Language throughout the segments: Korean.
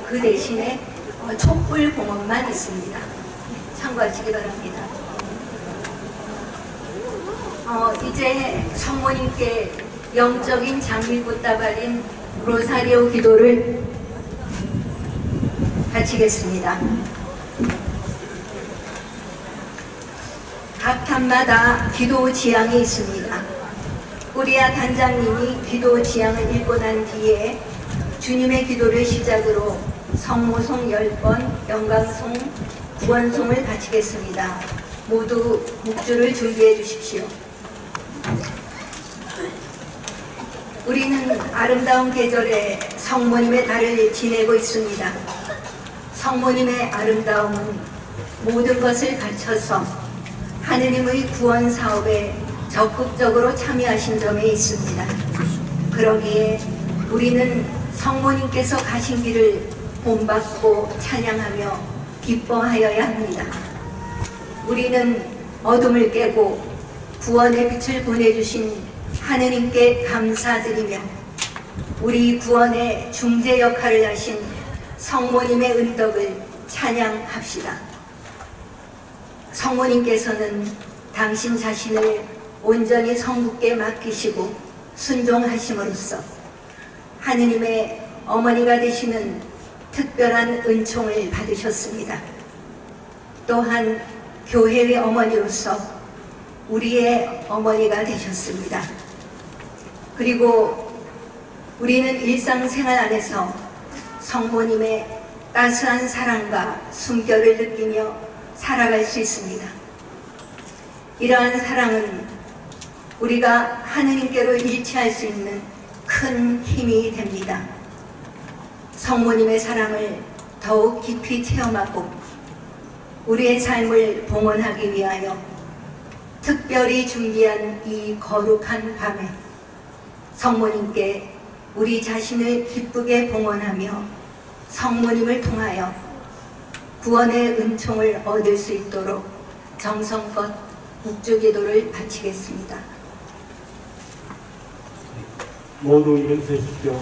그 대신에 촛불 공원만 있습니다. 참고하시기 바랍니다. 이제 성모님께 영적인 장미꽃다발인 로사리오 기도를 바치겠습니다. 각 탑마다 기도 지향이 있습니다. 꾸리아 단장님이 기도 지향을 읽고 난 뒤에 주님의 기도를 시작으로 성모송 10번, 영광송, 구원송을 바치겠습니다. 모두 묵주를 준비해 주십시오. 우리는 아름다운 계절에 성모님의 달을 지내고 있습니다. 성모님의 아름다움은 모든 것을 갖춰서 하느님의 구원 사업에 적극적으로 참여하신 점에 있습니다. 그러기에 우리는 성모님께서 가신 길을 본받고 찬양하며 기뻐하여야 합니다. 우리는 어둠을 깨고 구원의 빛을 보내주신 하느님께 감사드리며 우리 구원의 중재 역할을 하신 성모님의 은덕을 찬양합시다. 성모님께서는 당신 자신을 온전히 성부께 맡기시고 순종하심으로써 하느님의 어머니가 되시는 특별한 은총을 받으셨습니다. 또한 교회의 어머니로서 우리의 어머니가 되셨습니다. 그리고 우리는 일상생활 안에서 성모님의 따스한 사랑과 숨결을 느끼며 살아갈 수 있습니다. 이러한 사랑은 우리가 하느님께로 일치할 수 있는 큰 힘이 됩니다. 성모님의 사랑을 더욱 깊이 체험하고 우리의 삶을 봉헌하기 위하여 특별히 준비한 이 거룩한 밤에 성모님께 우리 자신을 기쁘게 봉헌하며 성모님을 통하여 구원의 은총을 얻을 수 있도록 정성껏 묵주기도를 바치겠습니다. 모두 일어서십시오.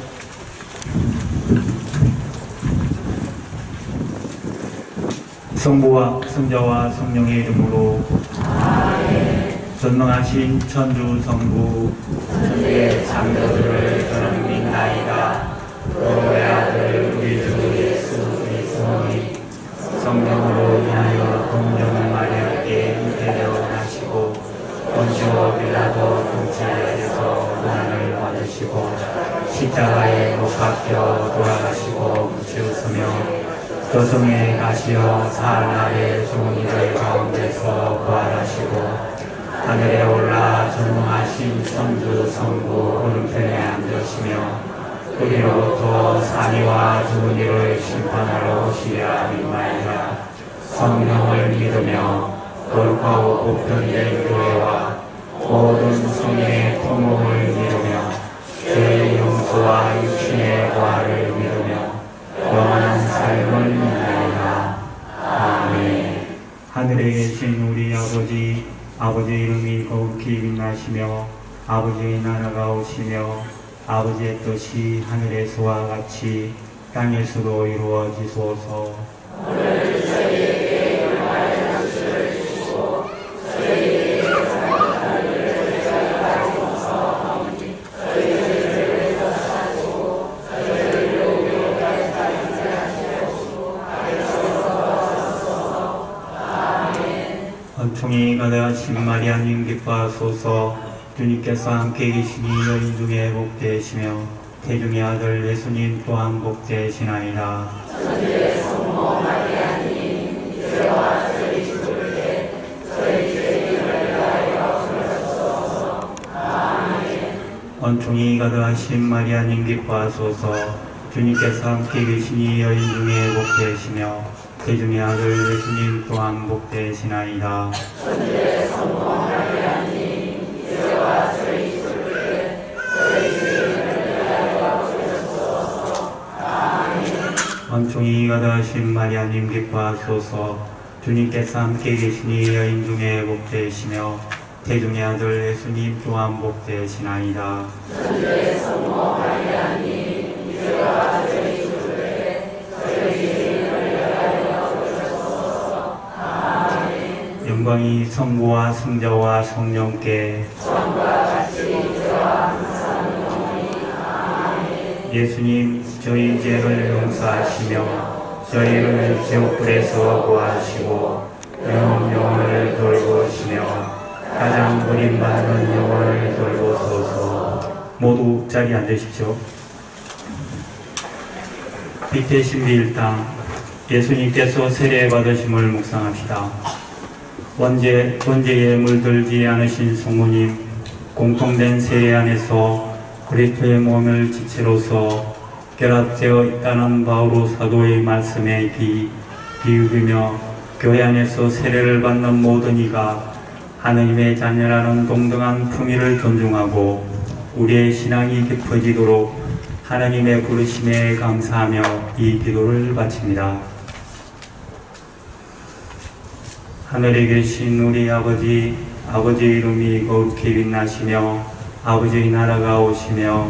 성부와 성자와 성령의 이름으로 아멘. 전능하신 천주 성부 천주의 창조주를 저는 믿나이다. 그의 아들 우리 주 예수 그리스도니 성령으로 인하여 동정 마리아께 잉태되어 나시고 본시오 빌라도 통치하에서 고난을 받으시고 십자가에 못 박혀 돌아가시고 부치우시며 도성에 가시어 사흘날에 죽은 이들 가운데서 부활하시고 하늘에 올라 전능하신 천주 성부 오른편에 앉으시며 그리로부터 산이와 죽은 이를 심판하러 오시리라 믿나이다. 성령을 믿으며 거룩하고 보편된 교회와 모든 성령의 통용을 믿으며 죄의 용서와 육신의 부활을 믿으며 영원한 삶을 믿나이다. 아멘. 하늘에 계신 우리 아버지 이름이 거룩히 빛나시며 아버지의 나라가 오시며 아버지의 뜻이 하늘에서와 같이 땅에서도 이루어지소서. 오늘 저희에게 영원한 것을 주시고 저희에게 상하는 저희가 가지고서 저희를 사시고 저희를 용기까지 다니지 않으시고 하옵소서. 아멘. 은총이 가득하신 마리아님 기뻐하소서. 주님께서 함께 계시니 여인 중에 복되시며 태중의 아들 예수님 또한 복되시나이다. 천주의 성모 마리아님 이제와 저희 죽을 때 저희 죄인을 위하여 부르소서. 아멘. 은총이 가득하신 마리아님 기뻐하소서. 주님께서 함께 계시니 여인 중에 복되시며 태중의 아들 예수님 또한 복되시나이다. 천주의 성모 마리아님 이제와 저희 죽을 때 저희 죄인을 위하여 부르소서. 아멘. 은총이 가득하신 마리아님 기뻐하소서. 주님께서 함께 계시니 여인 중에 복되시며 태중의 아들 예수님 또한 복되시나이다. 천주의 성모 마리아님 이제와 저희 죽을 때 영광이 성부와 성자와 성령께 예수님, 저희 죄를 용서하시며 저희를 지옥불에서 구하시고 영혼을 돌보시며 가장 버림받는 영혼을 돌보소서. 모두 자리에 앉으십시오. 빛의 신비 1당 예수님께서 세례 받으심을 묵상합시다. 원죄에 물들지 않으신 성모님, 공통된 세례 안에서 그리스도의 몸을 지체로서 결합되어 있다는 바오로 사도의 말씀에 비유비며 교회 안에서 세례를 받는 모든 이가 하느님의 자녀라는 동등한 품위를 존중하고 우리의 신앙이 깊어지도록 하나님의 부르심에 감사하며 이 기도를 바칩니다. 하늘에 계신 우리 아버지, 아버지의 이름이 거룩히 빛나시며 아버지의 나라가 오시며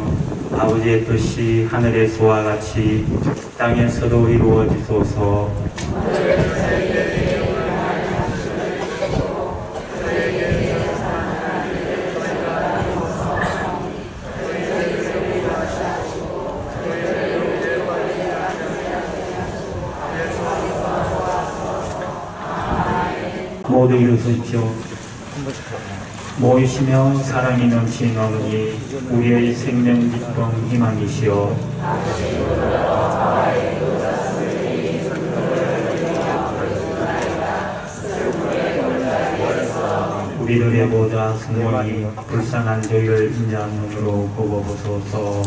아버지의 뜻이 하늘에서와 같이 땅에서도 이루어지소서. 모두 일어서십시오. 모이시며 사랑이 넘치는 어머니, 우리의 생명 기쁨 희망이시여 우리들의 보다 성모니 불쌍한 저희를 인자한 눈으로 보고 보소서.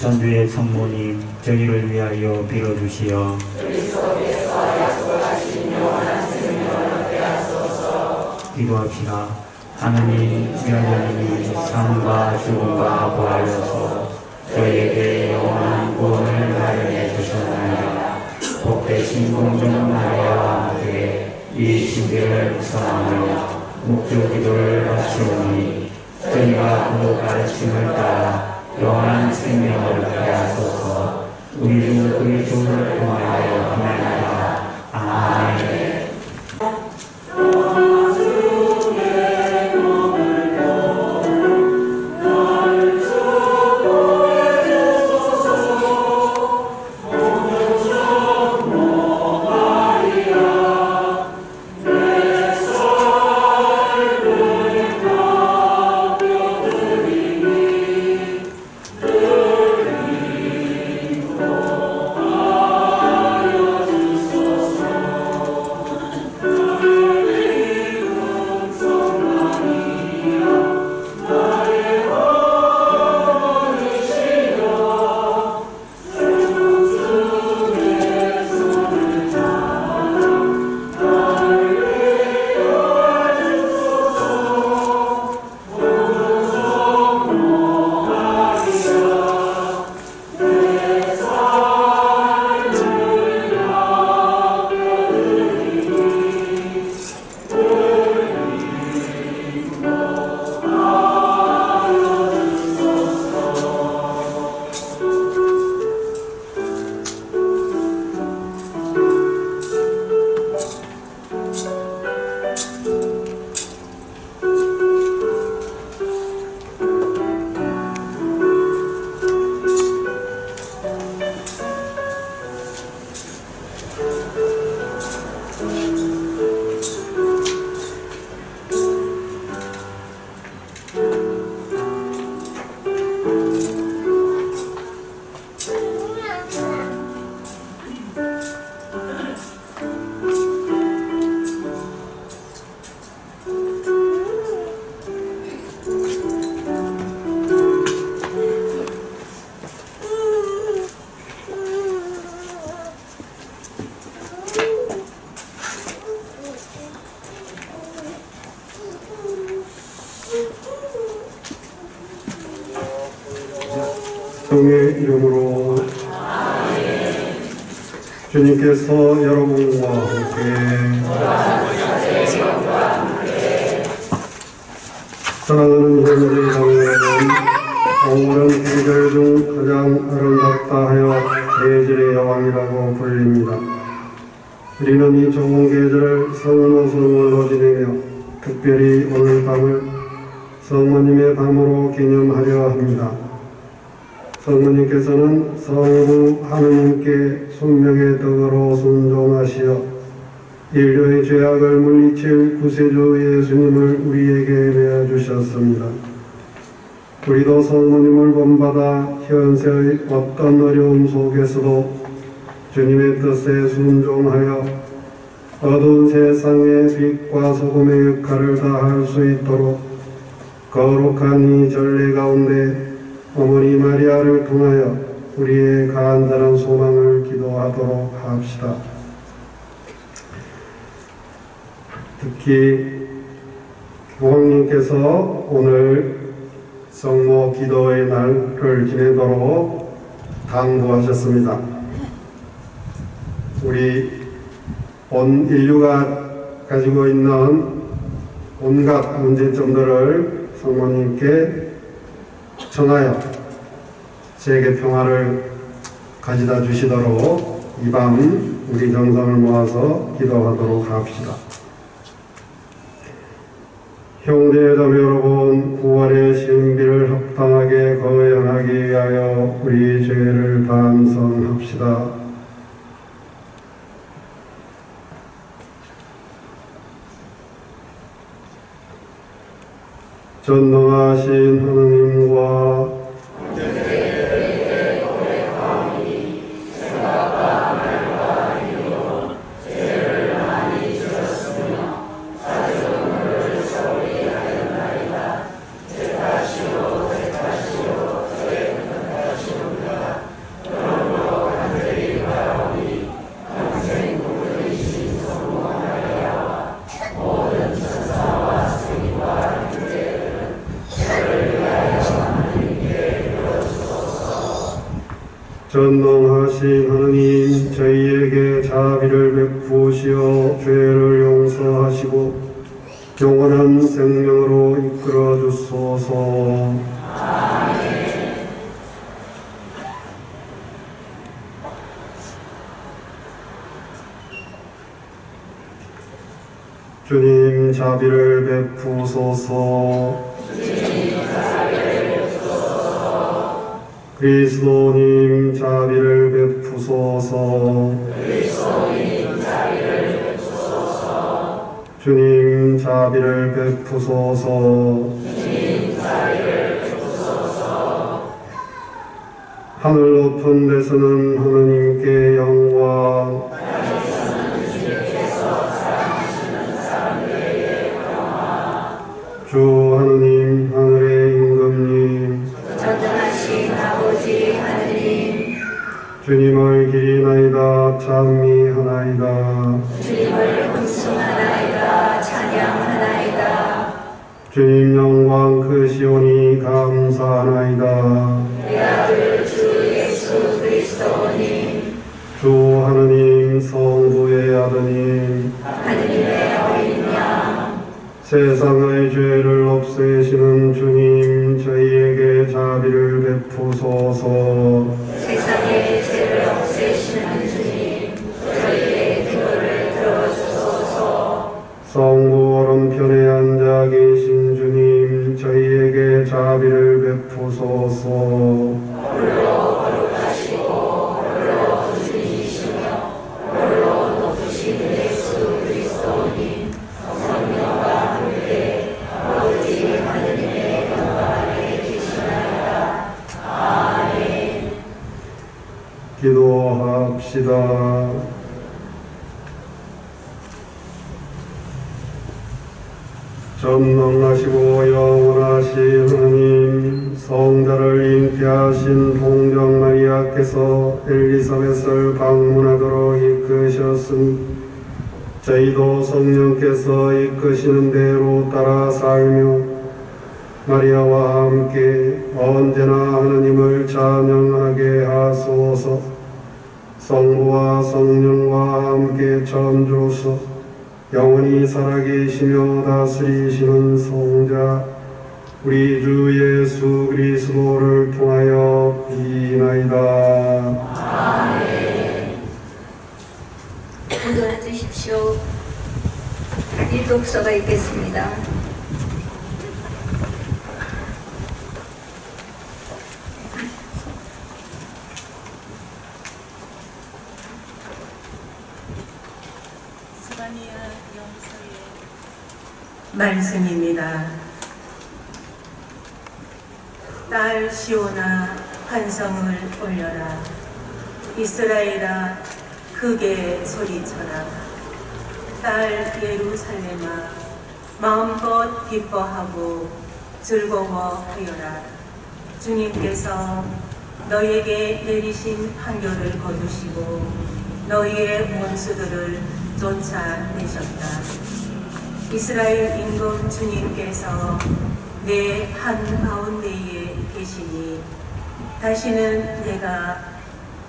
전주의 성모님, 저희를 위하여 빌어주시어 기도합시다. 하느님, 여전히 삶과 죽음과 부활로서 저희에게 영원한 구원을 마련해 주셨나이다. 복되신 공중 마리아와 함께 이 신비를 묵상하며 묵주 기도를 바치오니 저희가 그 가르침을 따라 영원한 생명을 얻게 하소서. 우리 주 그리스도를 통하여 기나이다. 아멘. 성의 이름으로 주님께서 여러분과 함께 사랑하는 형제 우리는 이 좋은 계절을 성모성월로 지내며 특별히 오늘 밤을 성모님의 밤으로 기념하려 합니다. 성모님께서는 성부 하느님께 순명의 덕으로 순종하시어 인류의 죄악을 물리칠 구세주 예수님을 우리에게 내어주셨습니다. 우리도 성모님을 본받아 현세의 어떤 어려움 속에서도 주님의 뜻에 순종하여 어두운 세상의 빛과 소금의 역할을 다할 수 있도록 거룩한 이 전례 가운데 어머니 마리아를 통하여 우리의 간절한 소망을 기도하도록 합시다. 특히 교황님께서 오늘 성모 기도의 날을 지내도록 당부하셨습니다. 우리 온 인류가 가지고 있는 온갖 문제점들을 성모님께 전하여 세계 평화를 가져다 주시도록 이 밤 우리 정성을 모아서 기도하도록 합시다. 형제자매 여러분, 구원의 신비를 합당하게 거행하기 위하여 우리 죄를 반성합시다. 전능하신 하느님과 전능하신 하느님, 저희에게 자비를 베푸시어 죄를 용서하시고 영원한 생명으로 이끌어 주소서. 아멘. 주님 자비를 베푸소서. 그리스도님 자비를 베푸소서. 주님 자비를 베푸소서. 하늘 높은 데서는 하느님께 영광, 주 하느님, 하늘의 임금님, 전능하신 아버지 하느님, 주님을 기리나이다 찬미하나이다. 주님을 hun숭하나이다 찬양하나이다. 주님 영광 크시오니 감사하나이다. 내 아들 주 예수 그리스도님, 주 하느님 성부의 아드님, 하느님의 어린 양, 세상의 죄를 없애시는 주님, 저희에게 자비를 베푸소서. 세상의 죄를 없애시는 주님, 저희의 기도를 들어주소서. 성부 오른편에 앉아 계신 주님, 저희에게 자비를 베푸소서. 홀로 거룩하시고 홀로 주님이시며 홀로 높으신 예수 그리스도님, 성령과 함께 아버지 하느님의 영광 안에 계시나이다. 아멘. 기도합시다. 전능하시고 영원하신 하느님, 성자를 잉태하신 동정 마리아께서 엘리사벳을 방문하도록 이끄셨으니 저희도 성령께서 이끄시는 대로 따라 살며 마리아와 함께 언제나 하느님을 찬양하게 하소서. 성부와 성령과 함께 천주로서 영원히 살아계시며 다스리시는 성자 우리 주 예수 그리스도를 통하여 비나이다. 아멘. 모두 앉으시고 일어서십시오. 이 독서가 있겠습니다. 말씀입니다. 딸 시온아 환성을 올려라. 이스라엘아 크게 소리쳐라. 딸 예루살렘아 마음껏 기뻐하고 즐거워하여라. 주님께서 너희에게 내리신 판결을 거두시고 너희의 원수들을 쫓아내셨다. 이스라엘 임금 주님께서 내 한가운데에 계시니 다시는 내가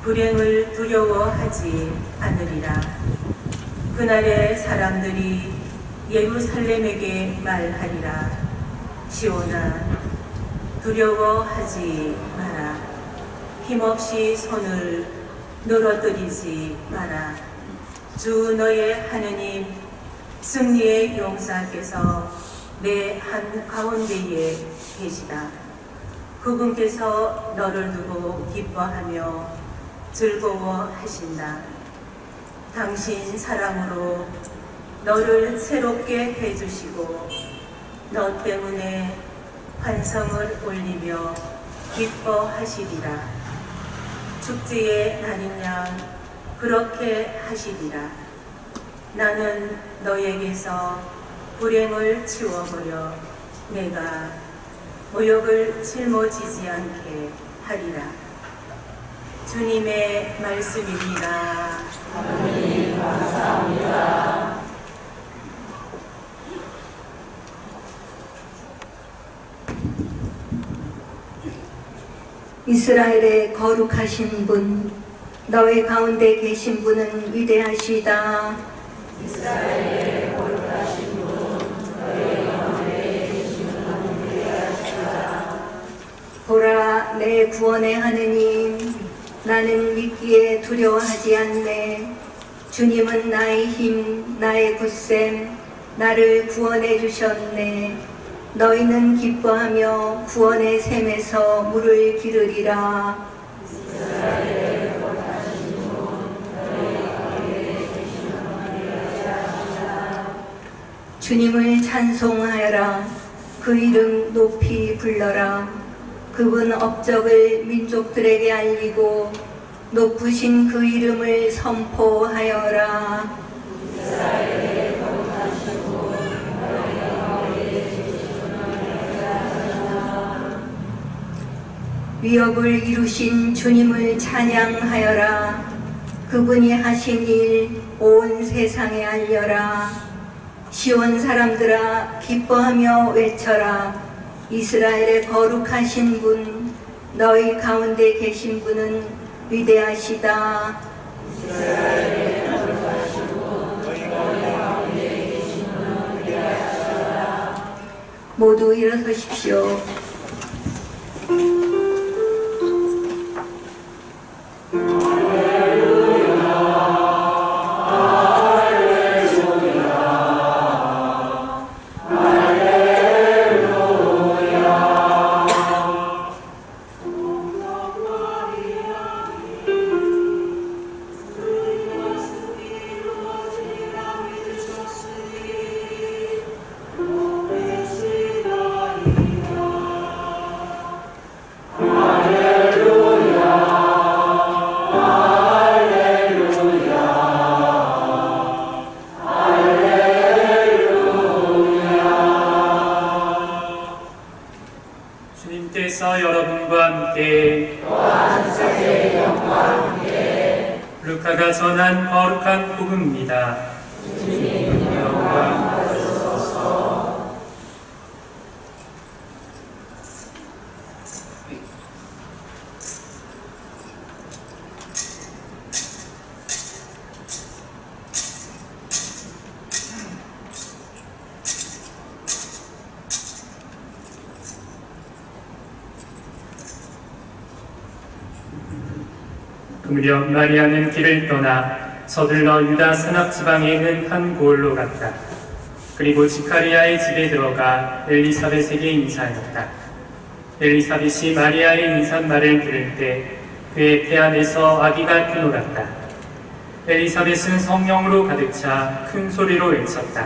불행을 두려워하지 않으리라. 그날에 사람들이 예루살렘에게 말하리라. 시온아 두려워하지 마라. 힘없이 손을 늘어뜨리지 마라. 주 너의 하느님 승리의 용사께서 내 한가운데에 계시다. 그분께서 너를 두고 기뻐하며 즐거워하신다. 당신 사랑으로 너를 새롭게 해주시고 너 때문에 환성을 올리며 기뻐하시리라. 축제의 날인 양 그렇게 하시리라. 나는 너에게서 불행을 치워버려 내가 모욕을 짊어지지 않게 하리라. 주님의 말씀입니다. 하나님 감사합니다. 이스라엘의 거룩하신 분, 너희 가운데 계신 분은 위대하시다. 이스라엘의 거룩하신 분, 너희 가운데 계신 분은 위대하시다. 보라, 내 구원의 하느님, 나는 믿기에 두려워하지 않네. 주님은 나의 힘, 나의 굳셈, 나를 구원해 주셨네. 너희는 기뻐하며 구원의 샘에서 물을 기르리라. 이스라엘의 거룩하신 분, 너희 가운데 계신 분은 위대하시다. 주님을 찬송하여라. 그 이름 높이 불러라. 그분 업적을 민족들에게 알리고 높으신 그 이름을 선포하여라. 이스라엘의 거룩하신 분, 너희 가운데 계신 분은 위대하시다. 위협을 이루신 주님을 찬양하여라. 그분이 하신 일 온 세상에 알려라. 시온 사람들아 기뻐하며 외쳐라. 이스라엘의 거룩하신 분, 너희 가운데 계신 분은 위대하시다. 이스라엘의 거룩하신 분, 너희 가운데 계신 분은 위대하시다. 모두 일어서십시오. 주님께서 여러분과 함께 또한 세상의 영과 함께 루카가 전한 거룩한 복음입니다. 주님 영광 받으소서. 그 무렵 마리아는 길을 떠나 서둘러 유다 산악 지방에 있는 한 고을로 갔다. 그리고 지카리아의 집에 들어가 엘리사벳에게 인사하였다. 엘리사벳이 마리아의 인사말을 들을 때 그의 태 안에서 아기가 뛰놀았다. 엘리사벳은 성령으로 가득 차 큰 소리로 외쳤다.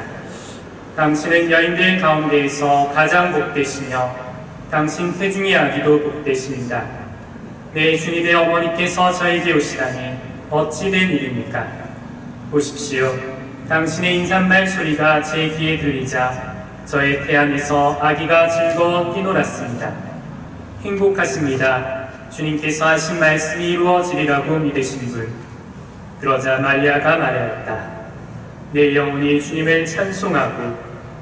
당신은 여인들 가운데에서 가장 복되시며 당신 태중의 아기도 복되십니다. 내 주님의 어머니께서 저에게 오시다니 어찌 된 일입니까? 보십시오. 당신의 인사말 소리가 제 귀에 들리자 저의 태 안에서 아기가 즐거워 뛰놀았습니다. 행복하십니다. 주님께서 하신 말씀이 이루어지리라고 믿으신 분. 그러자 마리아가 말하였다. 내 영혼이 주님을 찬송하고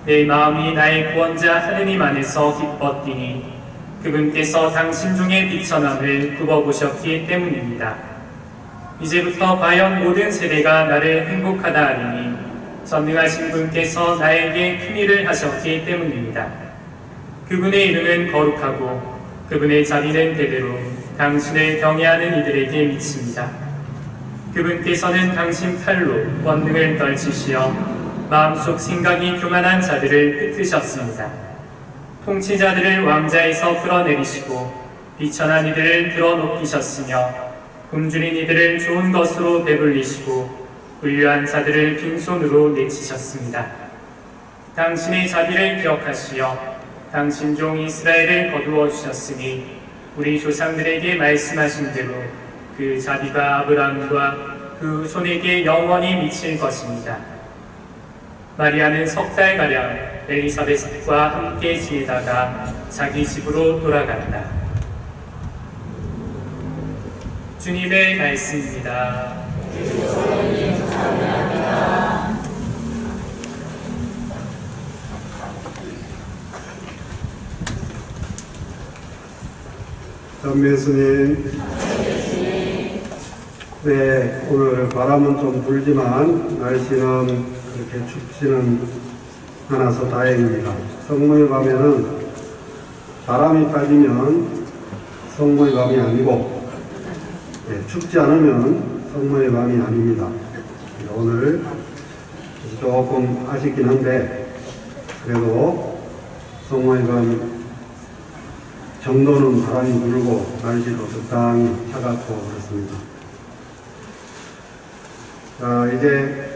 내 마음이 나의 구원자 하느님 안에서 기뻤더니 그분께서 당신 중에 비천함을 굽어보셨기 때문입니다. 이제부터 과연 모든 세대가 나를 행복하다 하리니 전능하신 분께서 나에게 큰일을 하셨기 때문입니다. 그분의 이름은 거룩하고 그분의 자비는 대대로 당신을 경외하는 이들에게 미칩니다. 그분께서는 당신 팔로 권능을 떨치시어 마음속 생각이 교만한 자들을 흩으셨습니다. 통치자들을 왕자에서 끌어내리시고 비천한 이들을 들어높이셨으며 굶주린 이들을 좋은 것으로 배불리시고 부유한 자들을 빈손으로 내치셨습니다. 당신의 자비를 기억하시어 당신 종 이스라엘을 거두어 주셨으니 우리 조상들에게 말씀하신 대로 그 자비가 아브라함과 그 후손에게 영원히 미칠 것입니다. 마리아는 석 달가량 엘리사벳과 함께 지내다가 자기 집으로 돌아간다. 주님의 말씀입니다. 담배 스님, 네, 오늘 바람은 좀 불지만 날씨는 그렇게 춥지는 않아서 다행입니다. 성모의 밤에는 바람이 빠지면 성모의 밤이 아니고, 네, 춥지 않으면 성모의 밤이 아닙니다. 오늘 조금 아쉽긴 한데 그래도 성모의 밤 정도는 바람이 불고 날씨도 적당히 차갑고 그렇습니다. 자, 이제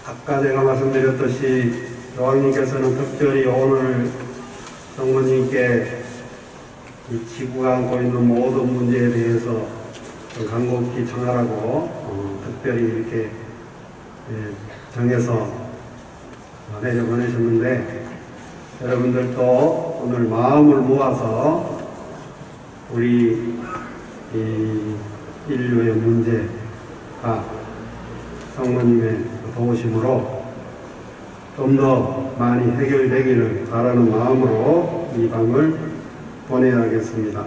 아까 제가 말씀드렸듯이 여왕님께서는 특별히 오늘 성모님께 이 지구가 안고 있는 모든 문제에 대해서 간곡히 청하라고 특별히 이렇게 정해서 내려보내셨는데, 여러분들도 오늘 마음을 모아서 우리 이 인류의 문제가 성모님의 도우심으로 좀 더 많이 해결되기를 바라는 마음으로 이 밤을 보내야겠습니다.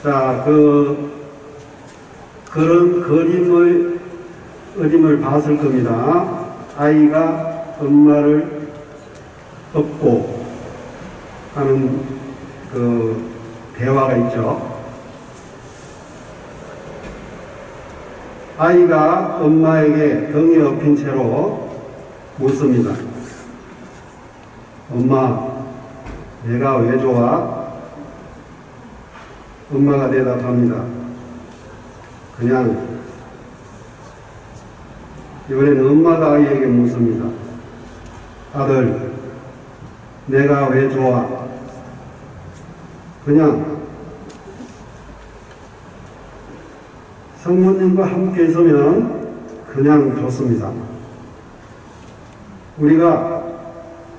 자, 그런 그림을 봤을 겁니다. 아이가 엄마를 업고 하는 그 대화가 있죠. 아이가 엄마에게 등에 업힌 채로 묻습니다. 엄마, 내가 왜 좋아? 엄마가 대답합니다. 그냥. 이번에는 엄마가 아이에게 묻습니다. 아들, 내가 왜 좋아? 그냥. 성모님과 함께 있으면 그냥 좋습니다. 우리가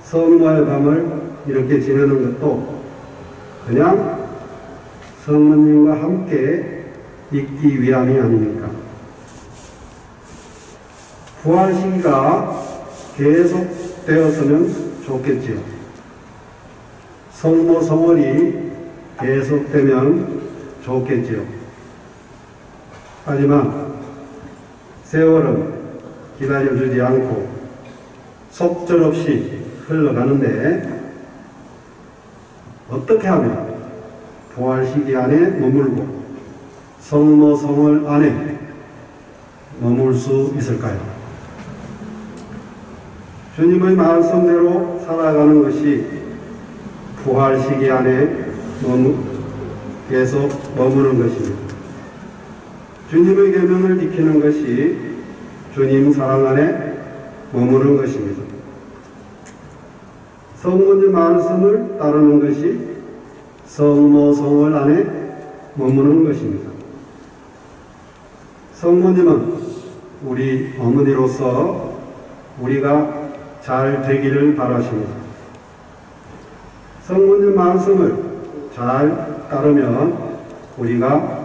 성모의 밤을 이렇게 지내는 것도 그냥 성모님과 함께 있기 위함이 아닙니까? 부활 시기가 계속 되었으면 좋겠지요. 성모 성월이 계속되면 좋겠지요. 하지만 세월은 기다려주지 않고 속절없이 흘러가는데 어떻게 하면 부활 시기 안에 머물고 성모성을 안에 머물 수 있을까요? 주님의 말씀대로 살아가는 것이 부활 시기 안에 계속 머무는 것입니다. 주님의 계명을 지키는 것이 주님 사랑 안에 머무는 것입니다. 성모님 말씀을 따르는 것이 성모성을 안에 머무는 것입니다. 성모님은 우리 어머니로서 우리가 잘 되기를 바라십니다. 성모님 말씀을 잘 따르면 우리가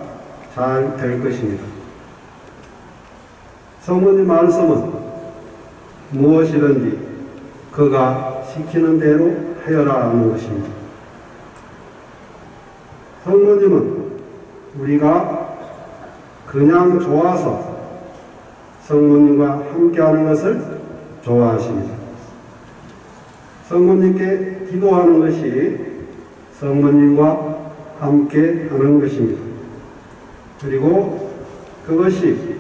잘 될 것입니다. 성모님 말씀은 무엇이든지 그가 시키는 대로 하여라 하는 것입니다. 성모님은 우리가 그냥 좋아서 성모님과 함께하는 것을 좋아하십니다. 성모님께 기도하는 것이 성모님과 함께 하는 것입니다. 그리고 그것이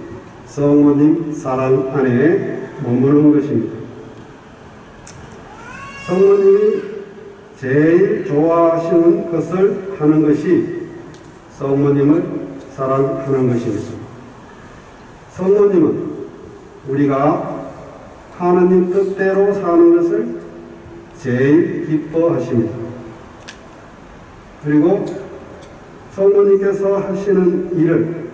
성모님 사랑 안에 머무는 것입니다. 성모님이 제일 좋아하시는 것을 하는 것이 성모님을 사랑하는 것입니다. 성모님은 우리가 하느님 뜻대로 사는 것을 제일 기뻐하십니다. 그리고 성모님께서 하시는 일을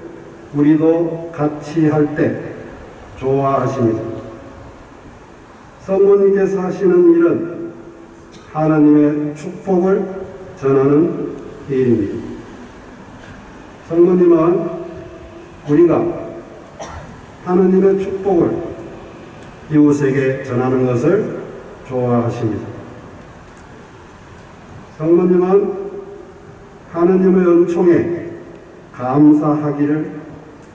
우리도 같이 할 때 좋아하십니다. 성모님께서 하시는 일은 하나님의 축복을 전하는 일입니다. 성모님은 우리가 하나님의 축복을 이웃에게 전하는 것을 좋아하십니다. 성모님은 하나님의 은총에 감사하기를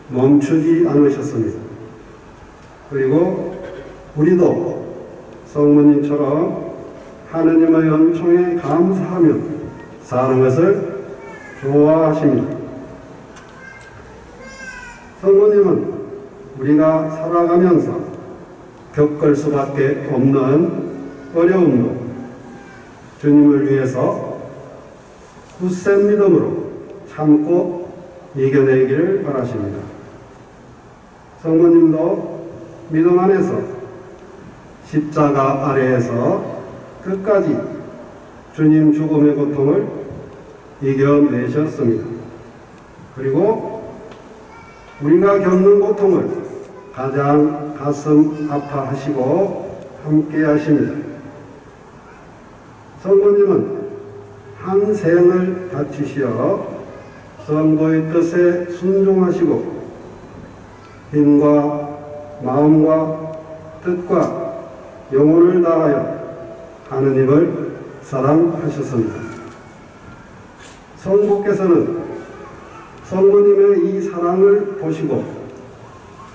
멈추지 않으셨습니다. 그리고 우리도 성모님처럼 하나님의 은총에 감사하며 사는 것을 좋아하십니다. 성모님은 우리가 살아가면서 겪을 수밖에 없는 어려움도 주님을 위해서 굳센 믿음으로 참고 이겨내기를 바라십니다. 성모님도 믿음 안에서 십자가 아래에서 끝까지 주님 죽음의 고통을 이겨내셨습니다. 그리고 우리가 겪는 고통을 가장 가슴 아파하시고 함께 하십니다. 성모님은 한 생을 바치시어 성도의 뜻에 순종하시고 힘과 마음과 뜻과 영혼을 다하여 하느님을 사랑하셨습니다. 성부께서는 성모님의 이 사랑을 보시고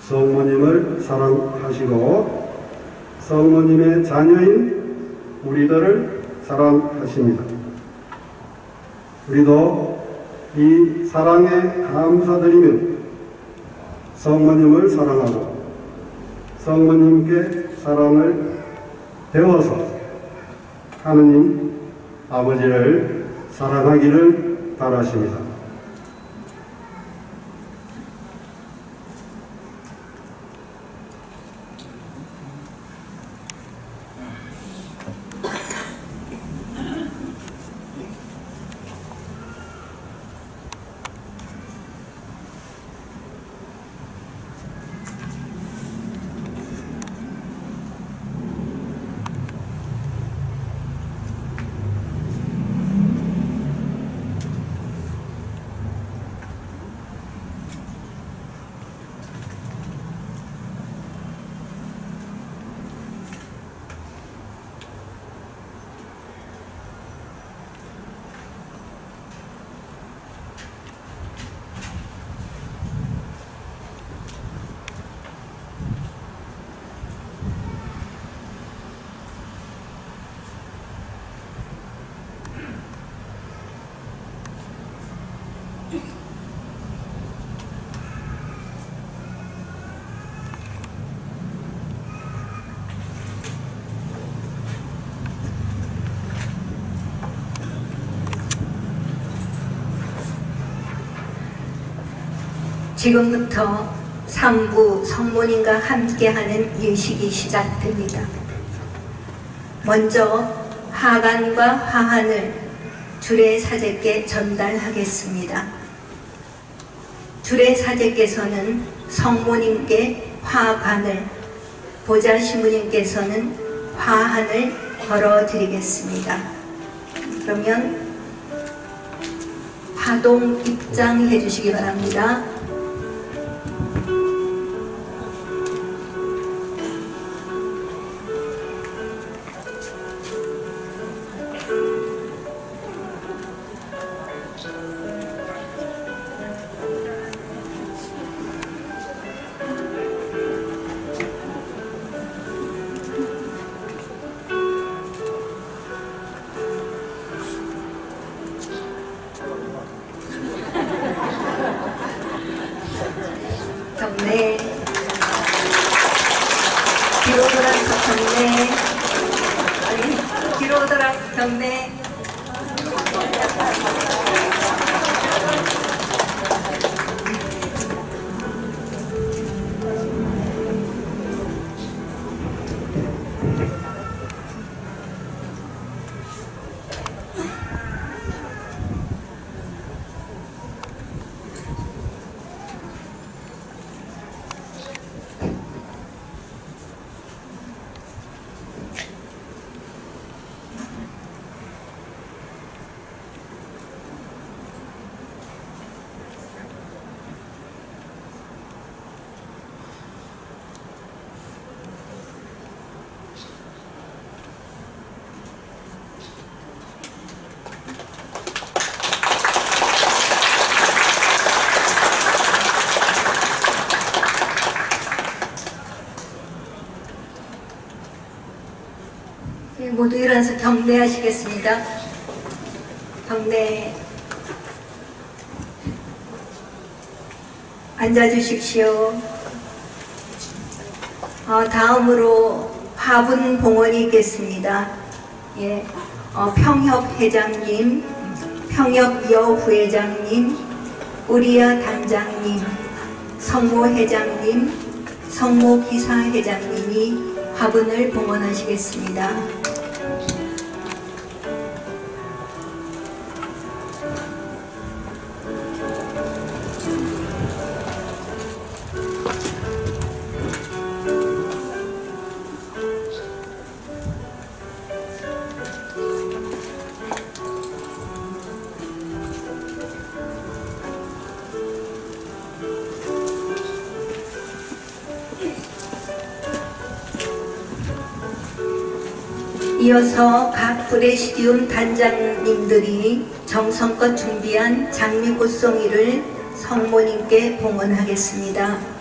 성모님을 사랑하시고 성모님의 자녀인 우리들을 사랑하십니다. 우리도 이 사랑에 감사드리며 성모님을 사랑하고 성모님께 사랑을 배워서 하느님 아버지를 사랑하기를 바라십니다. 지금부터 3부 성모님과 함께하는 예식이 시작됩니다. 먼저 하관과 화환을 주례사제께 전달하겠습니다. 주례사제께서는 성모님께 화관을, 보좌시부님께서는 화환을 걸어드리겠습니다. 그러면 화동 입장해 주시기 바랍니다. 경례, 뒤로 돌아서 경례, 뒤로 돌아 경례. 모두 일어나서 경례하시겠습니다. 경례. 앉아주십시오. 다음으로 화분 봉헌이 있겠습니다. 예, 평협 회장님, 평협 여부회장님, 우리야 단장님, 성모 회장님, 성모 기사 회장님이 화분을 봉헌하시겠습니다. 이어서 각 프레시디움 단장님들이 정성껏 준비한 장미꽃송이를 성모님께 봉헌하겠습니다.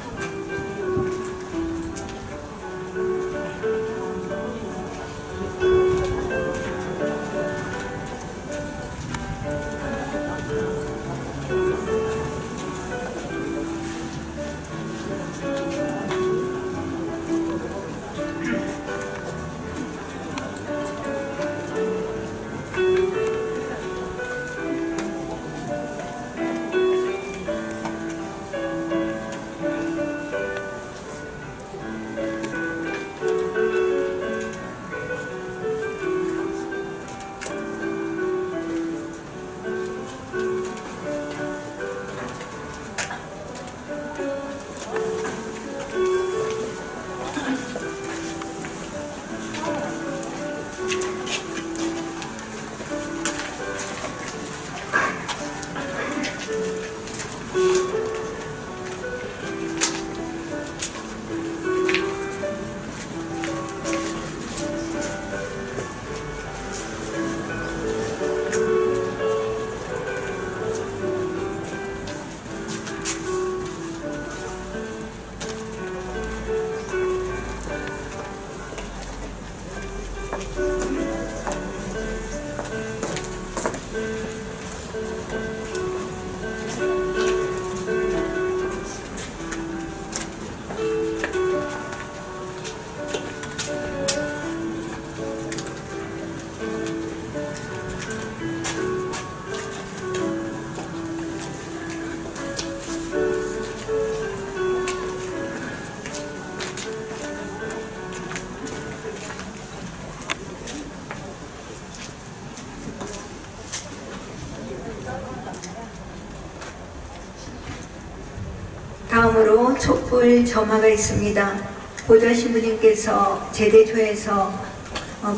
촛불 점화가 있습니다. 보좌 신부님께서 제대조에서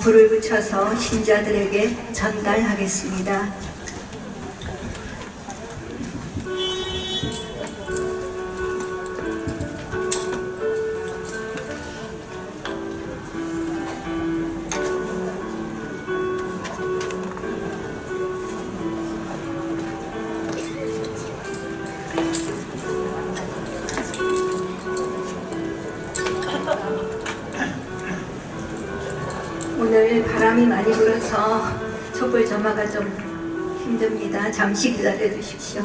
불을 붙여서 신자들에게 전달하겠습니다. 오늘 바람이 많이 불어서 촛불 점화가 좀 힘듭니다. 잠시 기다려 주십시오.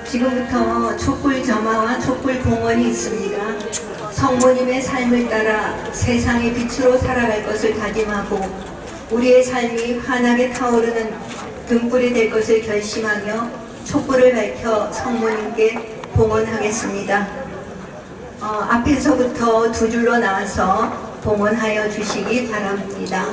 지금부터 촛불 점화와 촛불 봉헌이 있습니다. 성모님의 삶을 따라 세상의 빛으로 살아갈 것을 다짐하고 우리의 삶이 환하게 타오르는 등불이 될 것을 결심하며 촛불을 밝혀 성모님께 봉헌하겠습니다. 앞에서부터 두 줄로 나와서 봉헌하여 주시기 바랍니다.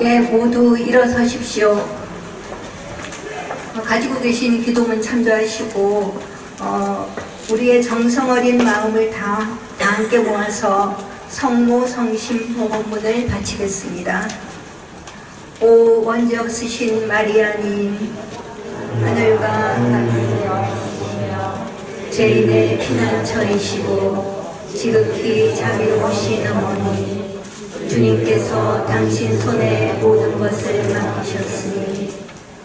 예, 모두 일어서십시오. 가지고 계신 기도문 참조하시고 우리의 정성 어린 마음을 다 함께 모아서 성모 성심 봉헌문을 바치겠습니다. 오 원죄 없으신 마리아님, 하늘과 같으며 죄인의 피난처이시고 지극히 자비로우신 어머니, 주님께서 당신 손에 모든 것을 맡기셨으니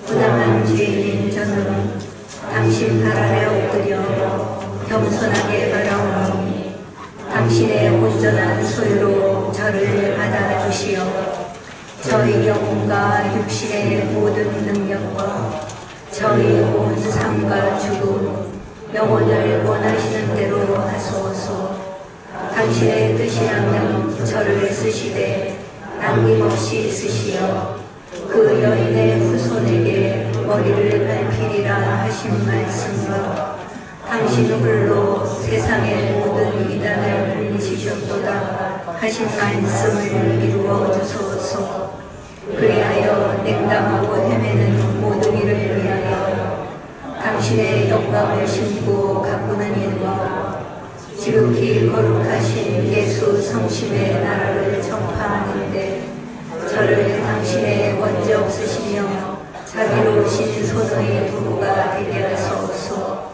부당한 죄인인 저는 당신 발 아래 엎드려 겸손하게 바라오니 당신의 온전한 소유로 저를 받아주시어 저희 영혼과 육신의 모든 능력과 저희 온 삶과 죽음, 영혼을 원하시는 대로 하소서. 당신의 뜻이라면 저를 쓰시되 남김없이 쓰시어 그 여인의 후손에게 머리를 밟히리라 하신 말씀과 당신 홀로 세상의 모든 이단을 물리치셨도다 하신 말씀을 이루어 주소서. 그리하여 냉담하고 헤매는 모든 이를 위하여 당신의 영광을 심고 가꾸는 일과 지금 지극히 거룩하신 예수 성심의 나라를 전파하는데 저를 당신의 원죄 없으시며 자비로우신 손의 부부가 되게 하소서.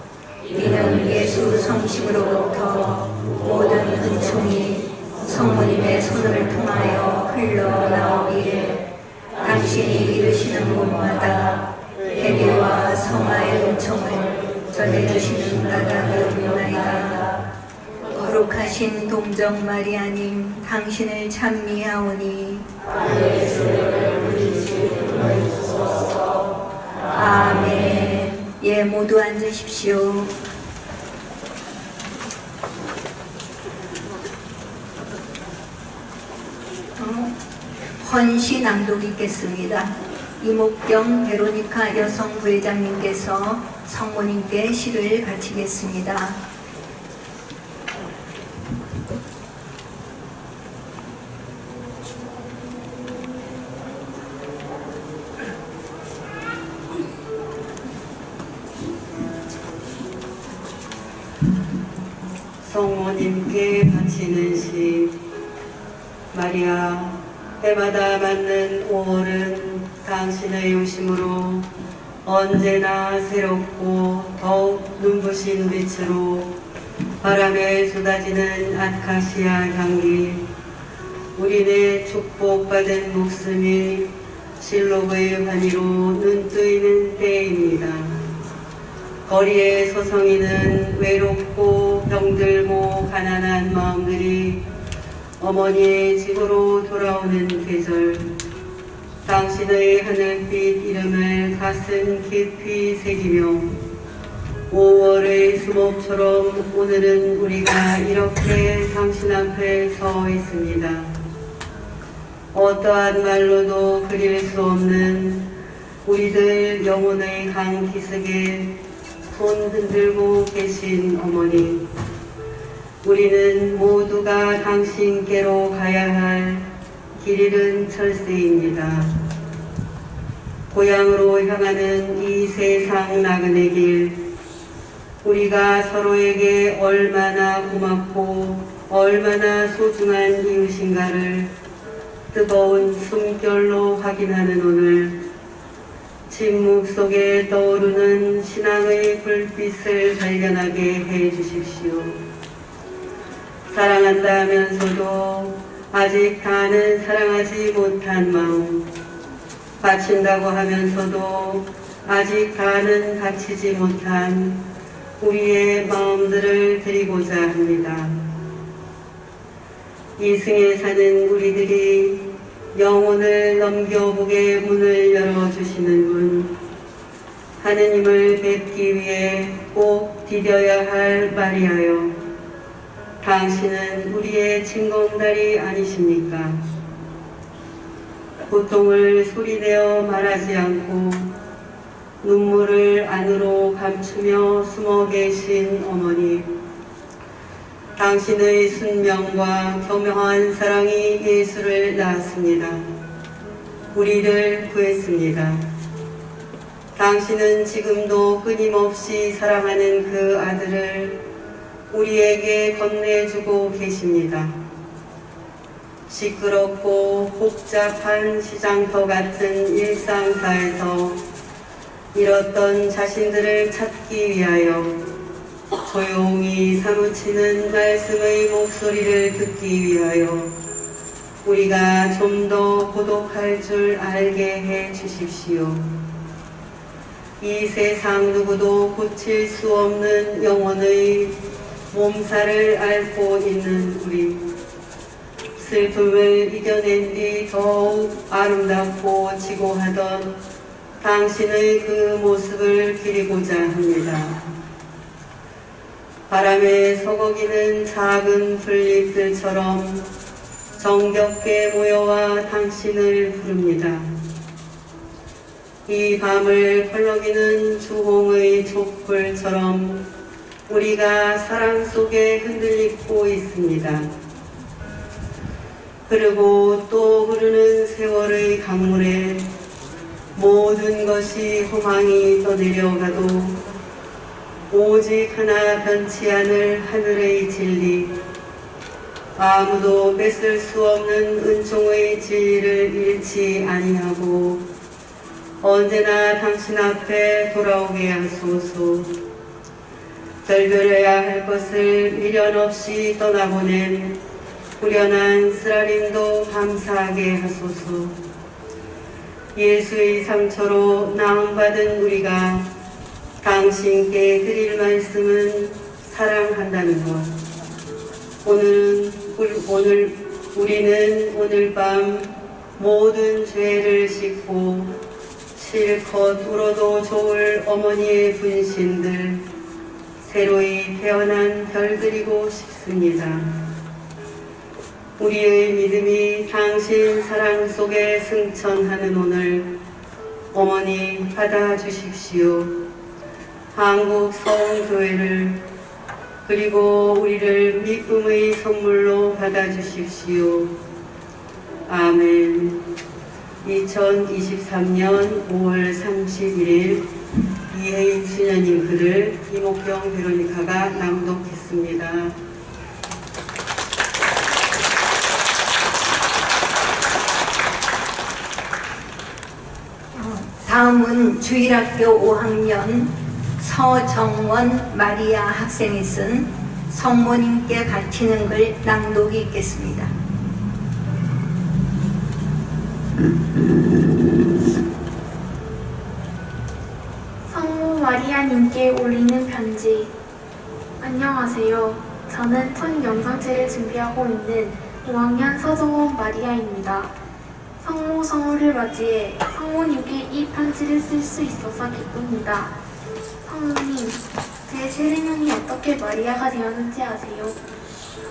이는 예수 성심으로부터 모든 은총이 성모님의 손을 통하여 흘러나오기에 당신이 이르시는 곳마다 대개와 성화의 은총을 전해주시는 까닭이옵나이다. 거룩하신 동정 마리아님, 당신을 찬미하오니 아멘. 예, 모두 앉으십시오. 헌시 낭독 있겠습니다. 이목경 베로니카 여성부회장님께서 성모님께 시를 바치겠습니다. 성모님께 바치는 시. 마리아, 해마다 맞는 5월은 당신의 유심으로 언제나 새롭고 더욱 눈부신 빛으로 바람에 쏟아지는 아카시아 향기, 우리네 축복받은 목숨이 실록의 환희로 눈뜨이는 때입니다. 거리의 서성이는 외롭고 병들고 가난한 마음들이 어머니의 집으로 돌아오는 계절, 당신의 하늘빛 이름을 가슴 깊이 새기며 5월의 수목처럼 오늘은 우리가 이렇게 당신 앞에 서 있습니다. 어떠한 말로도 그릴 수 없는 우리들 영혼의 강 기슭에 손 흔들고 계신 어머니, 우리는 모두가 당신께로 가야 할 길 잃은 철새입니다. 고향으로 향하는 이 세상 나그네 길, 우리가 서로에게 얼마나 고맙고 얼마나 소중한 이웃인가를 뜨거운 숨결로 확인하는 오늘, 침묵 속에 떠오르는 신앙의 불빛을 발견하게 해 주십시오. 사랑한다 하면서도 아직 다는 사랑하지 못한 마음, 바친다고 하면서도 아직 다는 바치지 못한 우리의 마음들을 드리고자 합니다. 이승에 사는 우리들이 영혼을 넘겨보게 문을 열어주시는 분, 하느님을 뵙기 위해 꼭 디뎌야 할 마리아여, 당신은 우리의 징검다리 아니십니까? 고통을 소리내어 말하지 않고 눈물을 안으로 감추며 숨어 계신 어머니, 당신의 순명과 교묘한 사랑이 예수를 낳았습니다. 우리를 구했습니다. 당신은 지금도 끊임없이 사랑하는 그 아들을 우리에게 건네주고 계십니다. 시끄럽고 복잡한 시장터 같은 일상사에서 잃었던 자신들을 찾기 위하여 조용히 사무치는 말씀의 목소리를 듣기 위하여 우리가 좀 더 고독할 줄 알게 해 주십시오. 이 세상 누구도 고칠 수 없는 영혼의 몸살을 앓고 있는 우리, 슬픔을 이겨낸 뒤 더욱 아름답고 지고하던 당신의 그 모습을 기리고자 합니다. 바람에 서거기는 작은 풀잎들처럼 정겹게 모여와 당신을 부릅니다. 이 밤을 펄럭이는 주홍의 촛불처럼 우리가 사랑 속에 흔들리고 있습니다. 흐르고 또 흐르는 세월의 강물에 모든 것이 호망이 떠내려가도 오직 하나 변치 않을 하늘의 진리, 아무도 뺏을 수 없는 은총의 진리를 잃지 아니하고 언제나 당신 앞에 돌아오게 하소서. 별별해야 할 것을 미련 없이 떠나보낸 후련한 쓰라림도 감사하게 하소서. 예수의 상처로 나음받은 우리가 당신께 드릴 말씀은 사랑한다는 것. 우리는 오늘 밤 모든 죄를 씻고 실컷 울어도 좋을 어머니의 분신들 새로이 태어난 별들이고 싶습니다. 우리의 믿음이 당신 사랑 속에 승천하는 오늘 어머니 받아주십시오. 한국 서원교회를 그리고 우리를 미쁨의 선물로 받아주십시오. 아멘. 2023년 5월 31일 이혜인 수녀님 글을 이목경 베로니카가 낭독했습니다. 다음은 주일학교 5학년 서정원 마리아 학생이 쓴 성모님께 바치는 글 낭독이 있겠습니다. 성모 마리아님께 올리는 편지. 안녕하세요. 저는 첫 영상체를 준비하고 있는 5학년 서정원 마리아입니다. 성모 성호를 맞이해 성모님께 이 편지를 쓸 수 있어서 기쁩니다. 성모님, 제 세례명이 어떻게 마리아가 되었는지 아세요?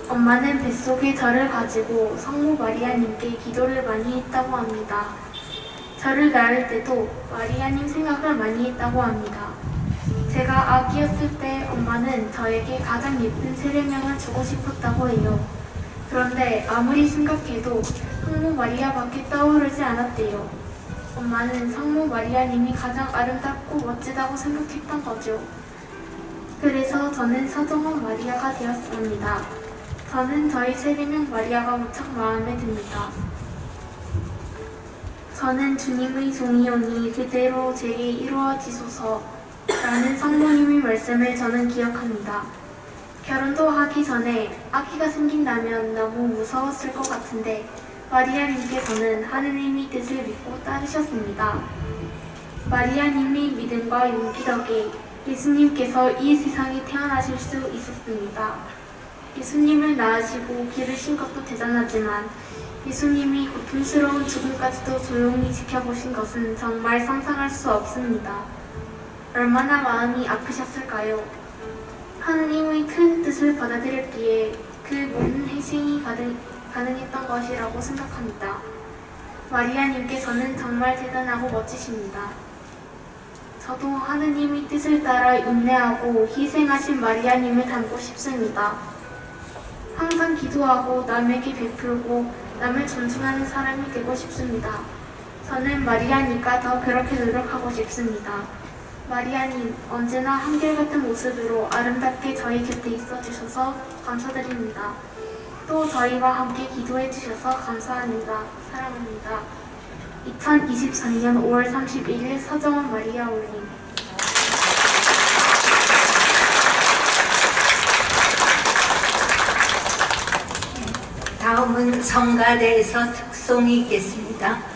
엄마는 뱃속에 저를 가지고 성모 마리아님께 기도를 많이 했다고 합니다. 저를 낳을 때도 마리아님 생각을 많이 했다고 합니다. 제가 아기였을 때 엄마는 저에게 가장 예쁜 세례명을 주고 싶었다고 해요. 그런데 아무리 생각해도 성모 마리아밖에 떠오르지 않았대요. 엄마는 성모 마리아님이 가장 아름답고 멋지다고 생각했던 거죠. 그래서 저는 서정원 마리아가 되었습니다. 저는 저희 세례명 마리아가 무척 마음에 듭니다. 저는 주님의 종이오니 그대로 제게 이루어지소서 라는 성모님의 말씀을 저는 기억합니다. 결혼도 하기 전에 아기가 생긴다면 너무 무서웠을 것 같은데 마리아님께서는 하느님의 뜻을 믿고 따르셨습니다. 마리아님의 믿음과 용기 덕에 예수님께서 이 세상에 태어나실 수 있었습니다. 예수님을 낳으시고 기르신 것도 대단하지만 예수님이 고통스러운 죽음까지도 조용히 지켜보신 것은 정말 상상할 수 없습니다. 얼마나 마음이 아프셨을까요? 하느님의 큰 뜻을 받아들였기에 그 모든 희생이 가능했던 것이라고 생각합니다. 마리아님께서는 정말 대단하고 멋지십니다. 저도 하느님의 뜻을 따라 인내하고 희생하신 마리아님을 닮고 싶습니다. 항상 기도하고 남에게 베풀고 남을 존중하는 사람이 되고 싶습니다. 저는 마리아니까 더 그렇게 노력하고 싶습니다. 마리아님, 언제나 한결같은 모습으로 아름답게 저희 곁에 있어 주셔서 감사드립니다. 또 저희와 함께 기도해 주셔서 감사합니다. 사랑합니다. 2024년 5월 31일 서정원 마리아 올림. 다음은 성가대에서 특송이 있겠습니다.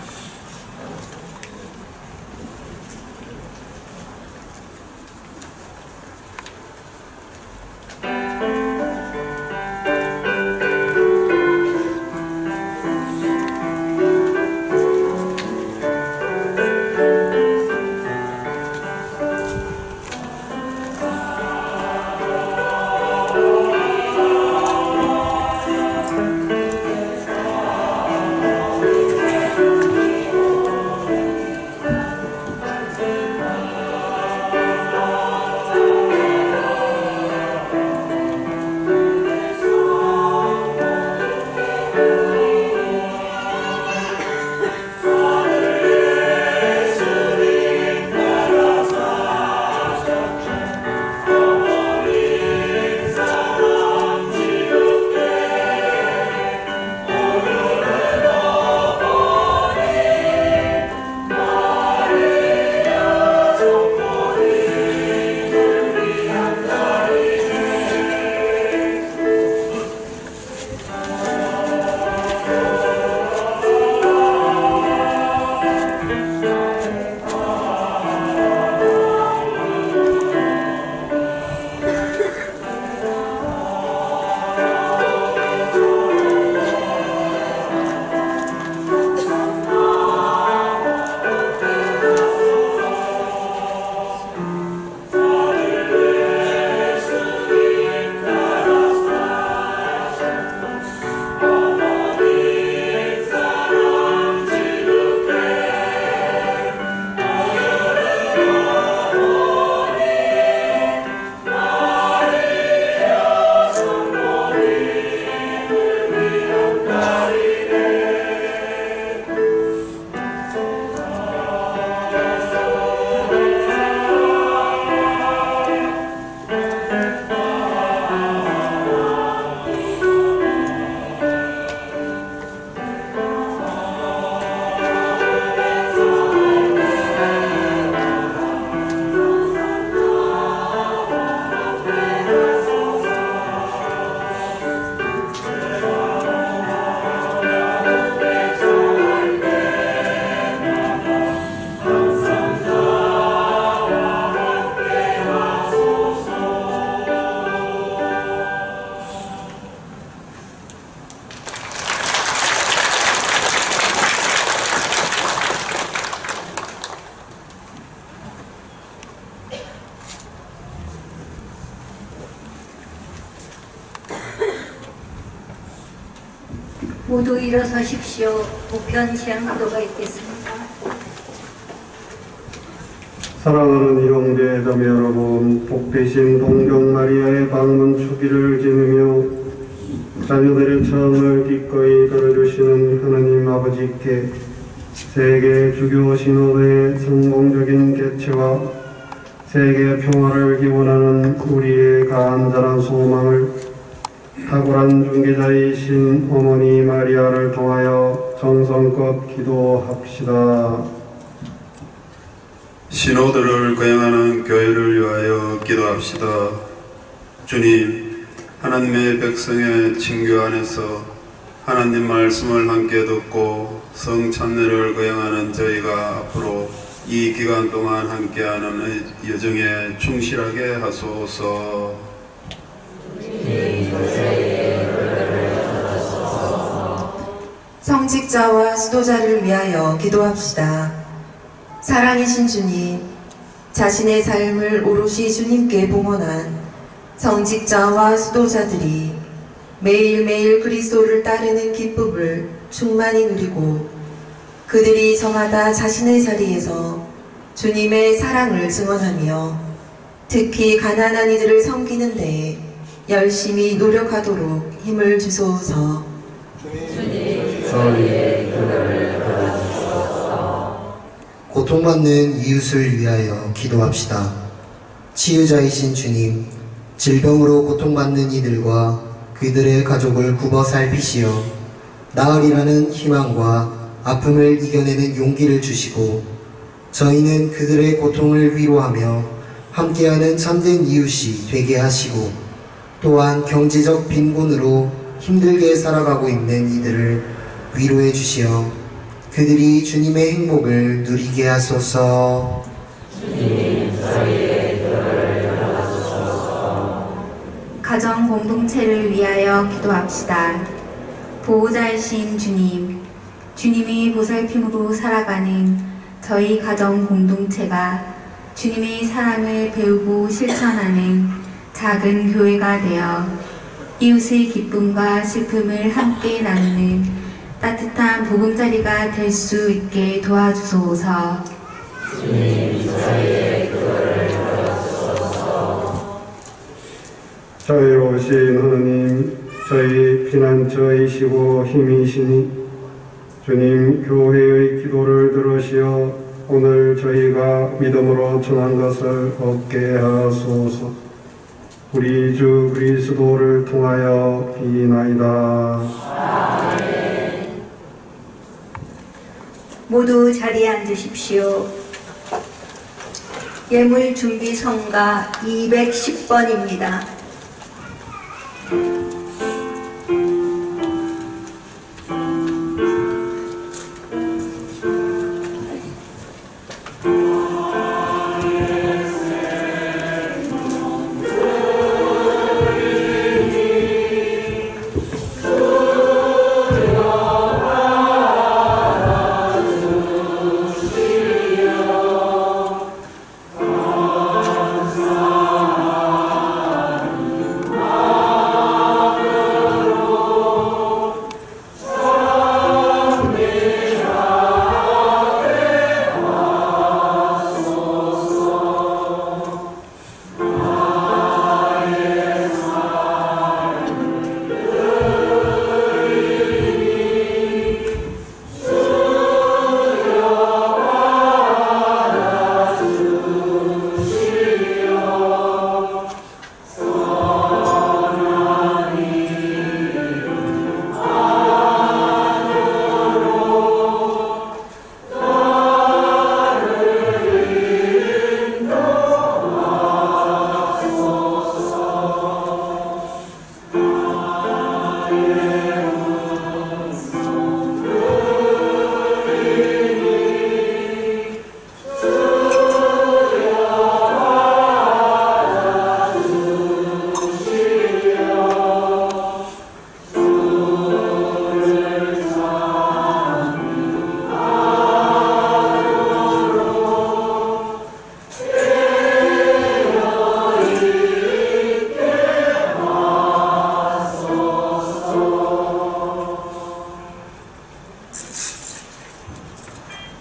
모두 일어서십시오. 보편 지향 기도가 있겠습니다. 사랑하는 형제 자매 여러분, 복되신 동정 마리아의 방문 축일을 지니며 자녀들의 청을 기꺼이 들어주시는 하나님 아버지께 세계 주교 신호대의 성공적인 개최와 세계 평화를 기원하는 우리의 간절한 소망을 탁월한 중개자이신 어머니 마리아를 통하여 정성껏 기도합시다. 신호들을 거행하는 교회를 위하여 기도합시다. 주님, 하나님의 백성의 친교 안에서 하나님 말씀을 함께 듣고 성찬례를 거행하는 저희가 앞으로 이 기간 동안 함께하는 여정에 충실하게 하소서. 성직자와 수도자를 위하여 기도합시다. 사랑이신 주님, 자신의 삶을 오롯이 주님께 봉헌한 성직자와 수도자들이 매일매일 그리스도를 따르는 기쁨을 충만히 누리고 그들이 저마다 자신의 자리에서 주님의 사랑을 증언하며 특히 가난한 이들을 섬기는 데에 열심히 노력하도록 힘을 주소서. 저희의 기도를 들어주소서. 고통받는 이웃을 위하여 기도합시다. 치유자이신 주님, 질병으로 고통받는 이들과 그들의 가족을 굽어 살피시어 나으리라는 희망과 아픔을 이겨내는 용기를 주시고 저희는 그들의 고통을 위로하며 함께하는 참된 이웃이 되게 하시고 또한 경제적 빈곤으로 힘들게 살아가고 있는 이들을 위로해 주시어 그들이 주님의 행복을 누리게 하소서. 주님, 저희의 기도를 들어주소서. 가정 공동체를 위하여 기도합시다. 보호자이신 주님, 주님이 보살핌으로 살아가는 저희 가정 공동체가 주님의 사랑을 배우고 실천하는 작은 교회가 되어 이웃의 기쁨과 슬픔을 함께 나누는 따뜻한 보금자리가 될 수 있게 도와주소서. 주님, 저희의 기도를 들어주소서. 자유로우신 하나님, 저희 피난처이시고 힘이시니 주님 교회의 기도를 들으시어 오늘 저희가 믿음으로 전한 것을 얻게 하소서. 우리 주 그리스도를 통하여 비나이다. 아멘. 모두 자리에 앉으십시오. 예물 준비 성가 210번입니다.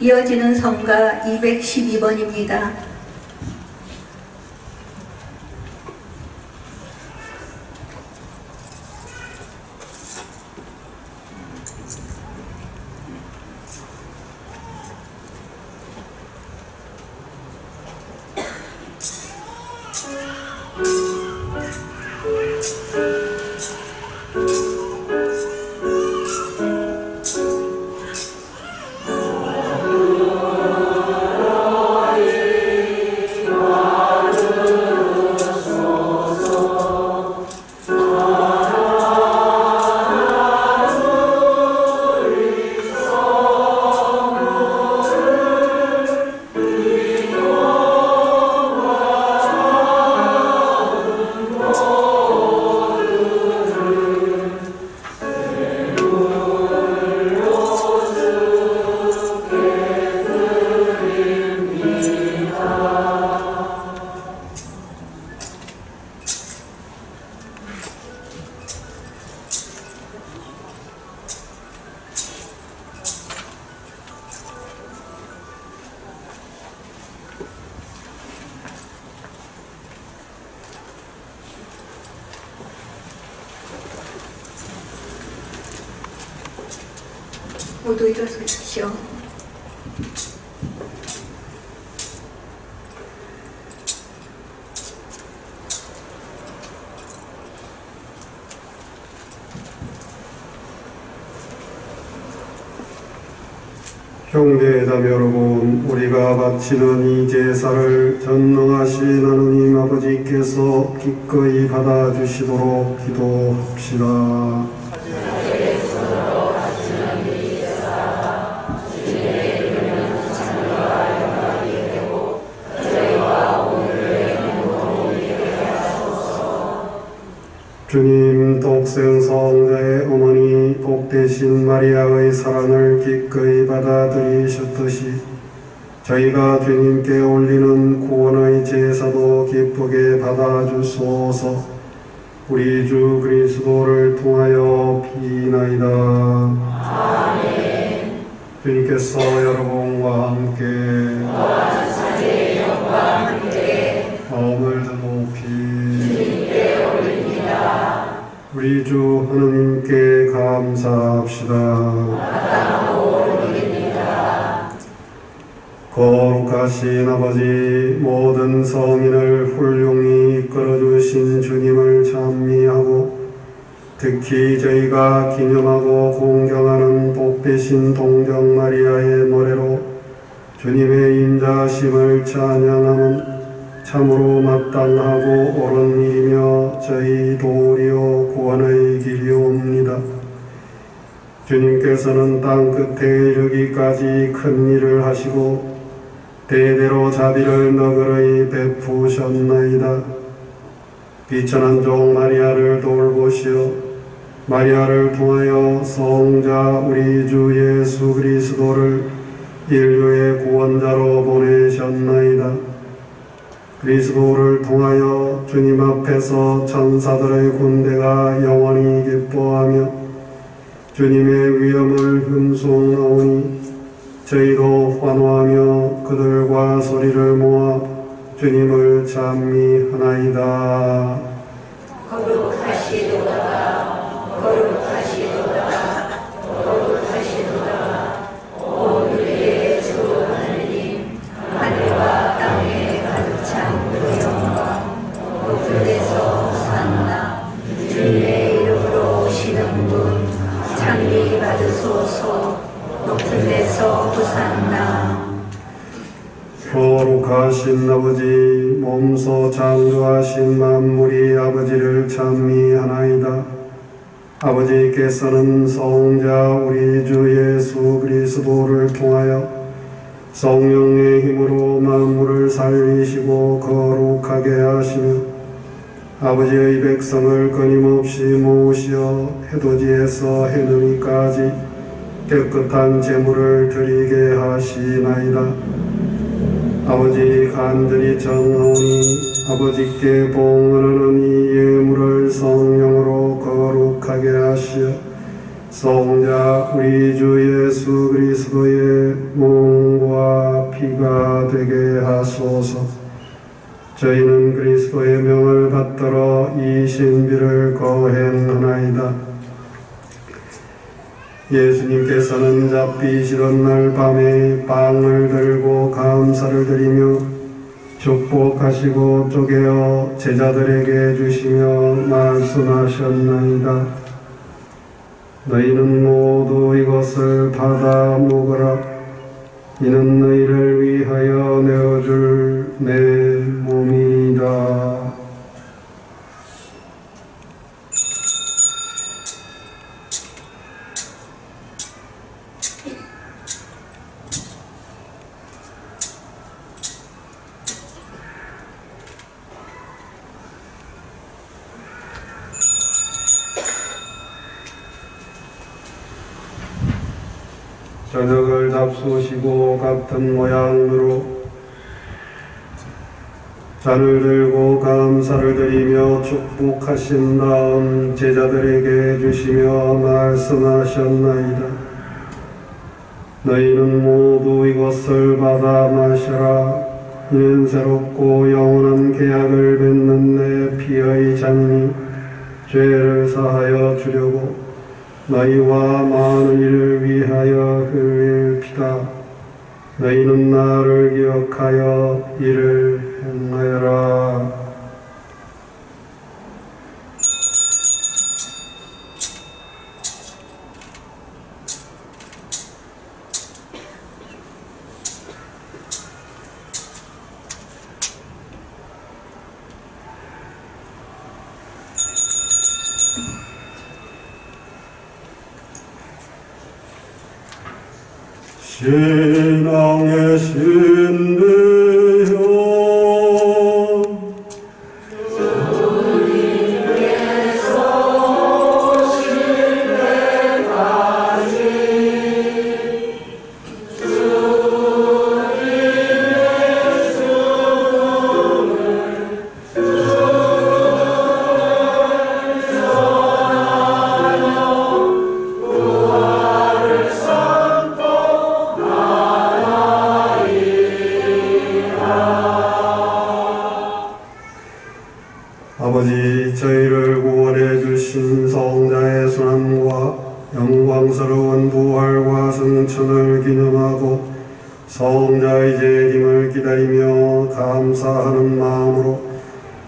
이어지는 성가 212번입니다. 모두 일어서십시오. 형제자매 여러분, 우리가 바치는 이 제사를 전능하신 하느님 아버지께서 기꺼이 받아주시도록 기도합시다. 주님, 독생 성자의 어머니 복되신 마리아의 사랑을 기꺼이 받아들이셨듯이 저희가 주님께 올리는 구원의 제사도 기쁘게 받아주소서. 우리 주 그리스도를 통하여 비나이다. 아멘. 주님께서 여러분과 함께 마음을 더 높이 우리 주 하느님께 감사합시다. 거룩하신 아버지, 모든 성인을 훌륭히 이끌어주신 주님을 찬미하고 특히 저희가 기념하고 공경하는 복되신 동정 마리아의 노래로 주님의 인자심을 찬양하는 참으로 마땅하고 옳은 일이며 저희 도리요 구원의 길이옵니다. 주님께서는 땅 끝에 이르기까지 큰 일을 하시고 대대로 자비를 너그러이 베푸셨나이다. 비천한 종 마리아를 돌보시어 마리아를 통하여 성자 우리 주 예수 그리스도를 인류의 구원자로 보내셨나이다. 그리스도를 통하여 주님 앞에서 천사들의 군대가 영원히 기뻐하며 주님의 위엄을 흠송하오니 저희도 환호하며 그들과 소리를 모아 주님을 찬미하나이다. 거룩하시도다, 거룩하시도다, 거룩하시도다. 오 우리의 주 하느님, 하늘과 땅에 가득 찬 그 영광, 높은 데서 호산나. 주님의 이름으로 오시는 분 찬미 받으소서. 높은 데서 호산나. 거룩하신 아버지, 몸소 창조하신 만물이 아버지를 찬미하나이다. 아버지께서는 성자 우리 주 예수 그리스도를 통하여 성령의 힘으로 만물을 살리시고 거룩하게 하시며 아버지의 백성을 끊임없이 모으시어 해돋이에서 해넘이까지 깨끗한 제물을 드리게 하시나이다. 아버지 간절히 청하오니 아버지께 봉헌하는 이 예물을 성령으로 거룩하게 하시어 성자 우리 주 예수 그리스도의 몸과 피가 되게 하소서. 저희는 그리스도의 명을 받들어 이 신비를 거행하나이다. 예수님께서는 잡히시던 날 밤에 빵을 들고 감사를 드리며 축복하시고 쪼개어 제자들에게 주시며 말씀하셨나이다. 너희는 모두 이것을 받아 먹으라. 이는 너희를 위하여 내어줄 내 몸이다. 저녁을 잡수시고 같은 모양으로 잔을 들고 감사를 드리며 축복하신 다음 제자들에게 주시며 말씀하셨나이다. 너희는 모두 이것을 받아 마시라. 이는 새롭고 영원한 계약을 맺는 내 피의 잔이니 죄를 사하여 주려고 너희와 많은 이를 위하여 흘릴 피다. 너희는 나를 기억하여 이를 행하여라. 신앙의 신대여 주님께서 오실 때까지 주님의 죽음을 전하여 부활을 아버지, 저희를 구원해 주신 성자의 순환과 영광스러운 부활과 승천을 기념하고 성자의 재림을 기다리며 감사하는 마음으로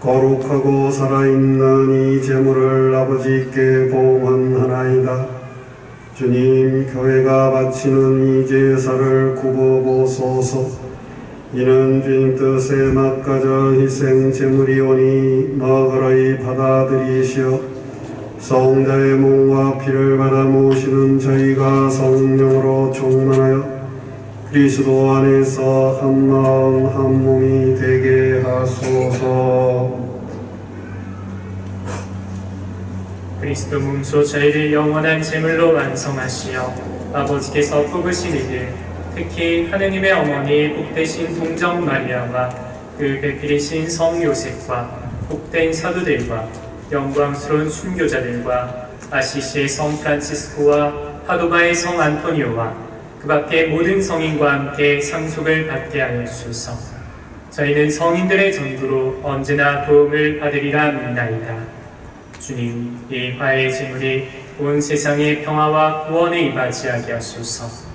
거룩하고 살아있는 이 제물을 아버지께 봉헌하나이다. 주님, 교회가 바치는 이 제사를 굽어보소서. 이는 주님 뜻에 맡겨져 희생 제물이오니 너그러이 받아들이시어 성자의 몸과 피를 받아 모시는 저희가 성령으로 충만하여 그리스도 안에서 한 마음 한 몸이 되게 하소서. 그리스도 몸소 저희를 영원한 제물로 완성하시어 아버지께서 뽑으신 이들 특히 하느님의 어머니 복되신 동정 마리아와 그 배필이신 성 요셉과 복된 사도들과 영광스러운 순교자들과 아시시의 성 프란치스코와 파도바의 성 안토니오와 그 밖의 모든 성인과 함께 상속을 받게 하였소서. 저희는 성인들의 전도로 언제나 도움을 받으리라 믿나이다. 주님, 이 화해의 제물이 온 세상의 평화와 구원에 임하지하게 하소서.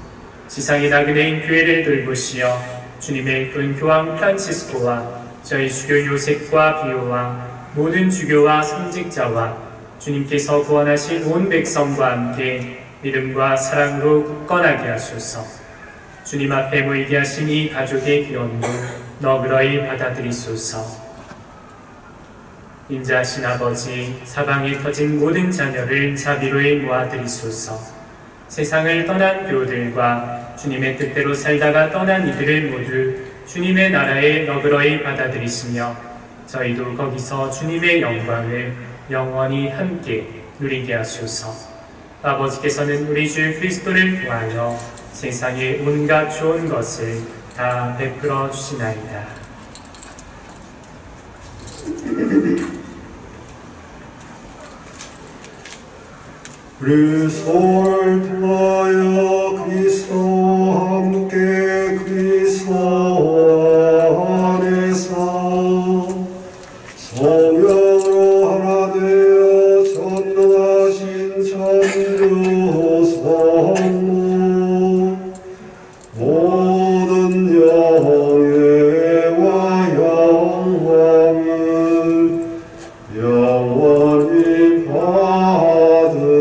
지상의 나그네인 교회를 돌보시어 주님의 큰 교황 프란치스코와 저희 주교 요셉과 비오와 모든 주교와 성직자와 주님께서 구원하신 온 백성과 함께 믿음과 사랑으로 굳건하게 하소서. 주님 앞에 모이게 하신 이 가족의 기원도 너그러이 받아들이소서. 인자하신 아버지, 사방에 터진 모든 자녀를 자비로이 모아드리소서. 세상을 떠난 교우들과 주님의 뜻대로 살다가 떠난 이들을 모두 주님의 나라에 너그러이 받아들이시며 저희도 거기서 주님의 영광을 영원히 함께 누리게 하소서. 아버지께서는 우리 주 그리스도를 통하여 세상의 온갖 좋은 것을 다 베풀어 주시나이다. 그리스도를 통하여 그리스도와 함께 그리스도 안에서 성령으로 하나 되어 전능하신 천주 성모 모든 영예와 영광을 영원히 받으소서.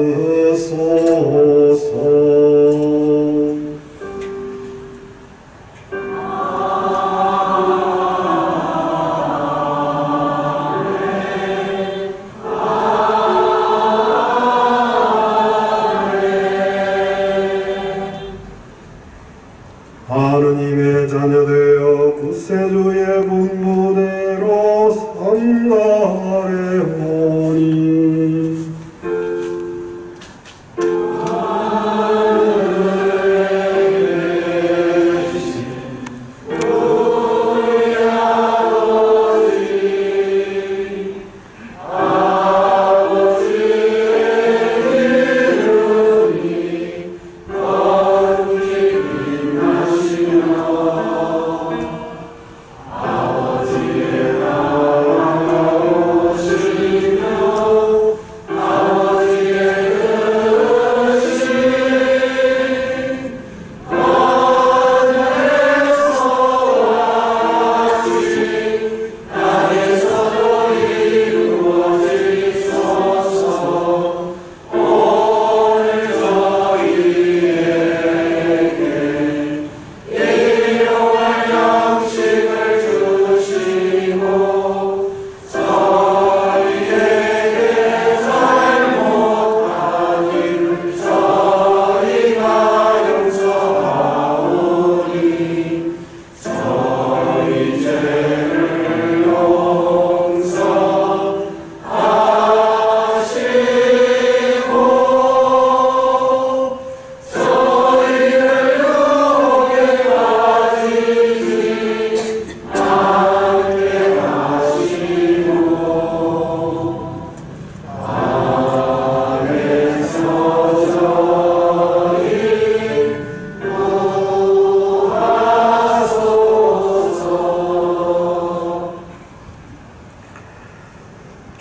하느님의 자녀되어 구세주의 분부대로 삼가하려니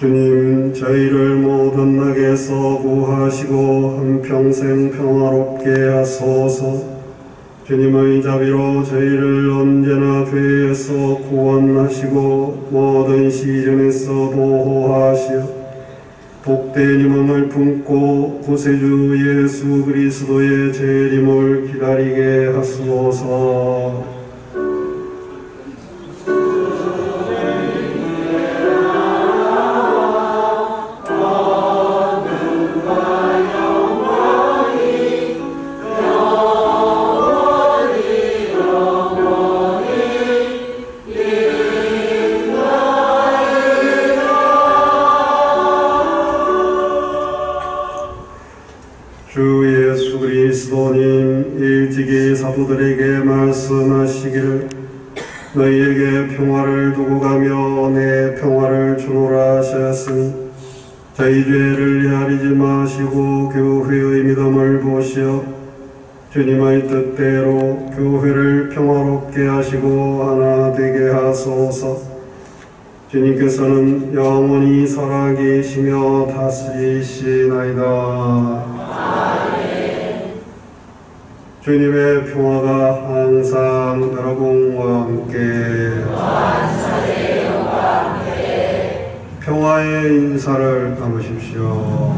주님, 저희를 모든 악에서 구하시고 한평생 평화롭게 하소서. 주님의 자비로 저희를 언제나 죄에서 구원하시고 모든 시련에서 보호하시어 복된 희망을 품고 구세주 예수 그리스도의 재림을 기다리게 하소서. 주 예수 그리스도님 일찍이 사도들에게 말씀하시기를 너희에게 평화를 두고 가며 내 평화를 주노라 하셨으니 저희 죄를 헤아리지 마시고 교회의 믿음을 보시어 주님의 뜻대로 교회를 평화롭게 하시고 하나 되게 하소서. 주님께서는 영원히 살아계시며 다스리시나이다. 주님의 평화가 항상 여러분과 함께 평화의 인사를 담으십시오.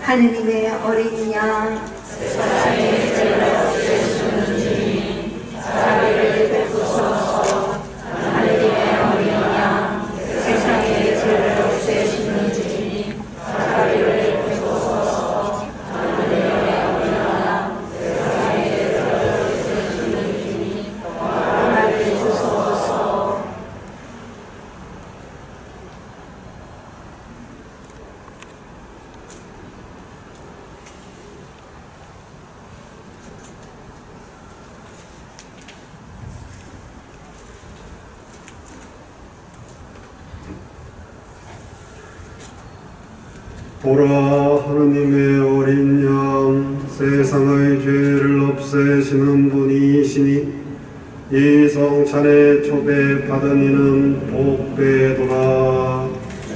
하느님의 어린 양 세상에 죄를 없애주는 주님, 자비를 베푸소서. 하느님의 어린 양, 세상에 죄를 없애주는 주님, 자비를 베푸소서. 하느님의 어린 양, 세상에 죄를 없애주는 주님, 평화를 주소서. 보라 하느님의 어린 양 세상의 죄를 없애시는 분이시니 이 성찬에 초대받은 이는 복되도다.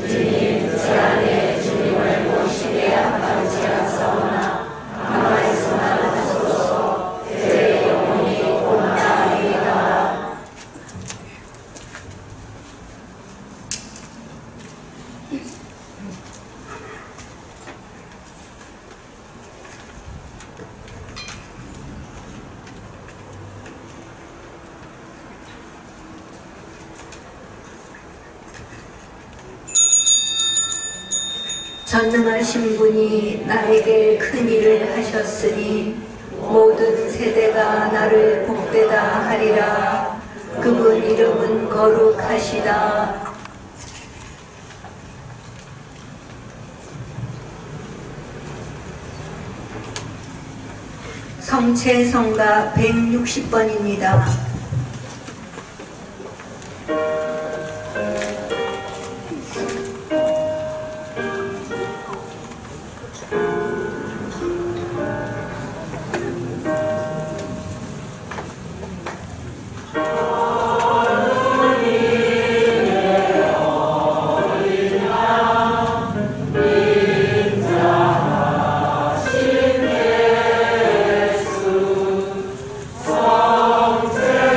주님 제 안에 주님을 모시게 합당치 않사오나 가만히서만 하소서. 제 영혼이 고나이다. 전능하신 분이 나에게 큰 일을 하셨으니 모든 세대가 나를 복되다 하리라. 그분 이름은 거룩하시다. 성체성가 160번입니다. 성체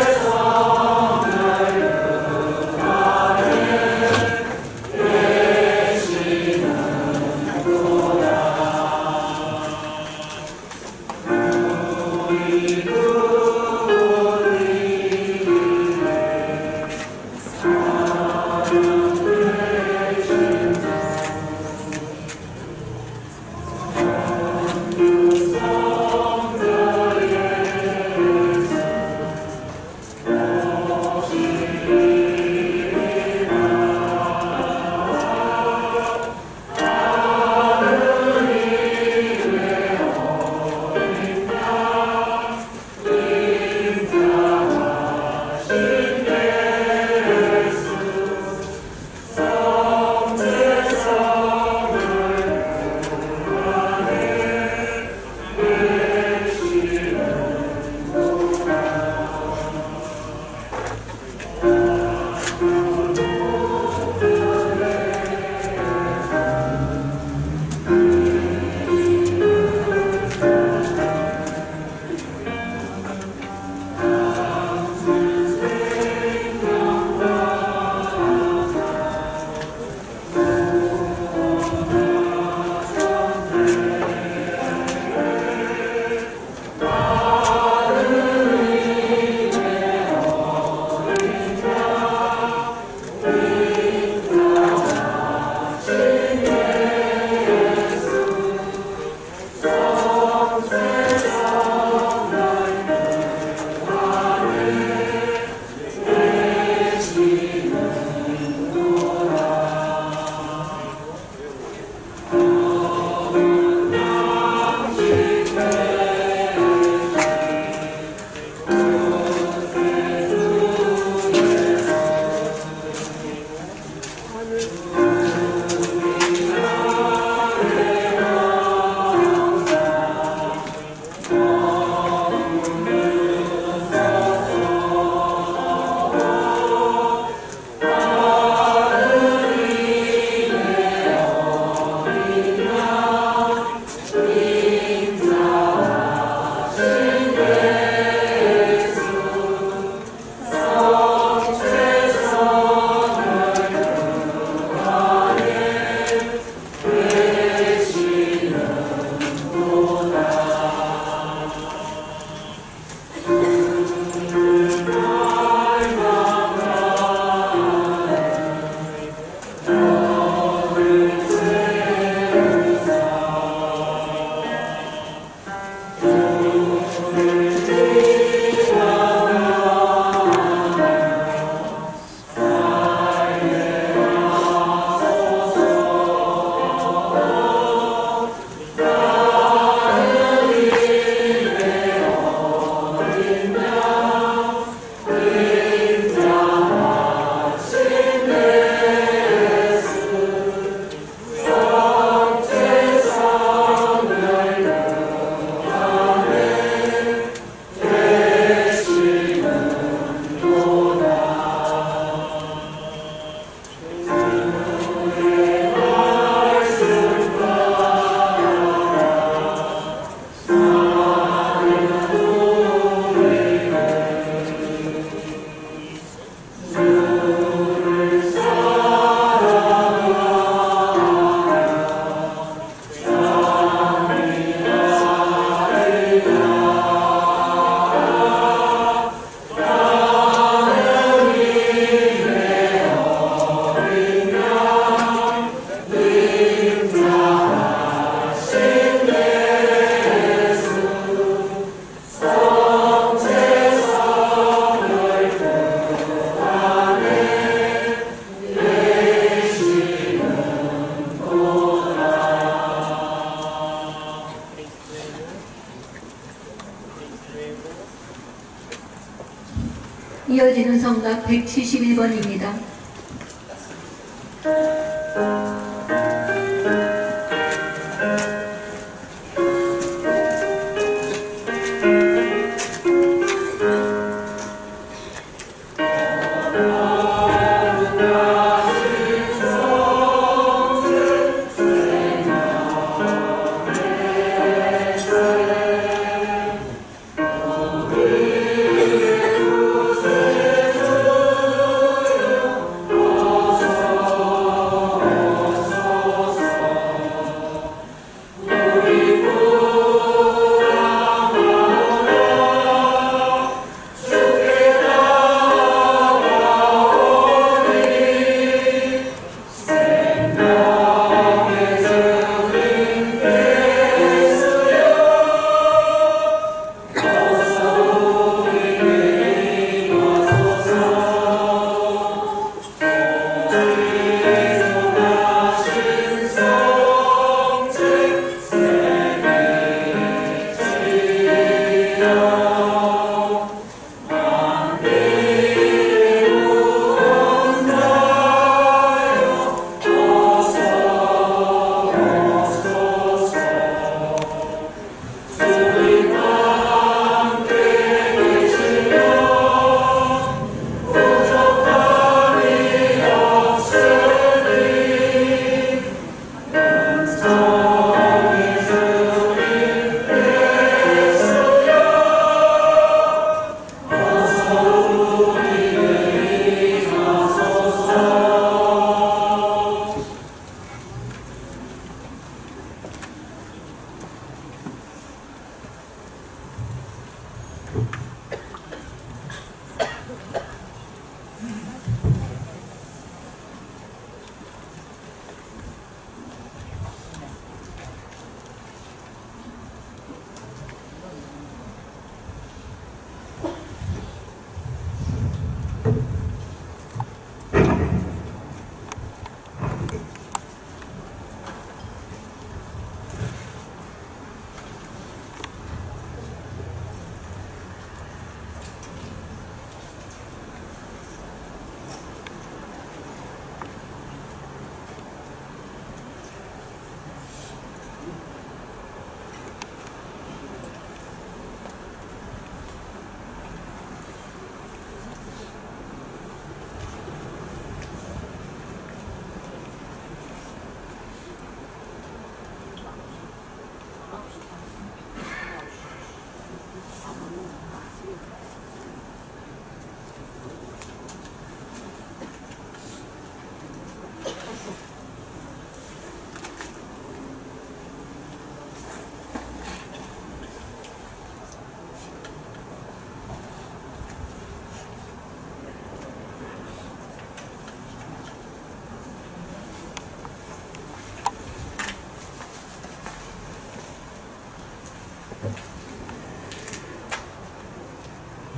이어지는 성가 171번입니다.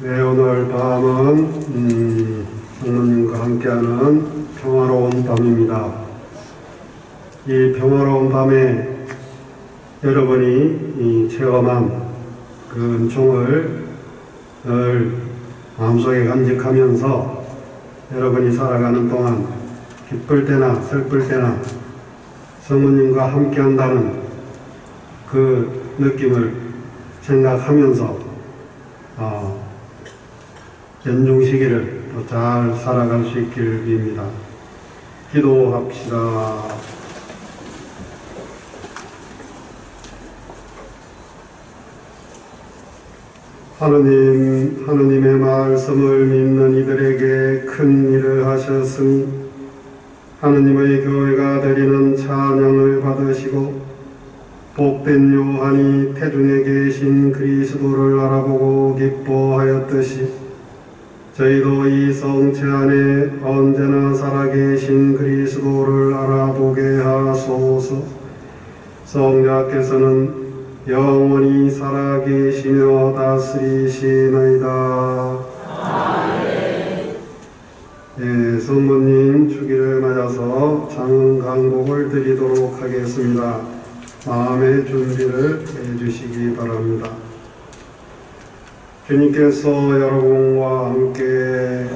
네, 오늘 밤은 성모님과 함께하는 평화로운 밤입니다. 이 평화로운 밤에 여러분이 체험한 그 은총을 늘 마음속에 간직하면서 여러분이 살아가는 동안 기쁠 때나 슬플 때나 성모님과 함께한다는 그 느낌을 생각하면서 연중시기를 더 잘 살아갈 수 있기를 빕니다. 기도합시다. 하느님의 말씀을 믿는 이들에게 큰 일을 하셨으니 하느님의 교회가 드리는 찬양을 받으시고 복된 요한이 태중에 계신 그리스도를 알아보고 기뻐하였듯이 저희도 이 성체 안에 언제나 살아계신 그리스도를 알아보게 하소서. 성자께서는 영원히 살아계시며 다스리시나이다. 아멘. 예, 성모님 주기를 맞아서 장은 강복을 드리도록 하겠습니다. 마음의 준비를 해주시기 바랍니다. 주님께서 여러분과 함께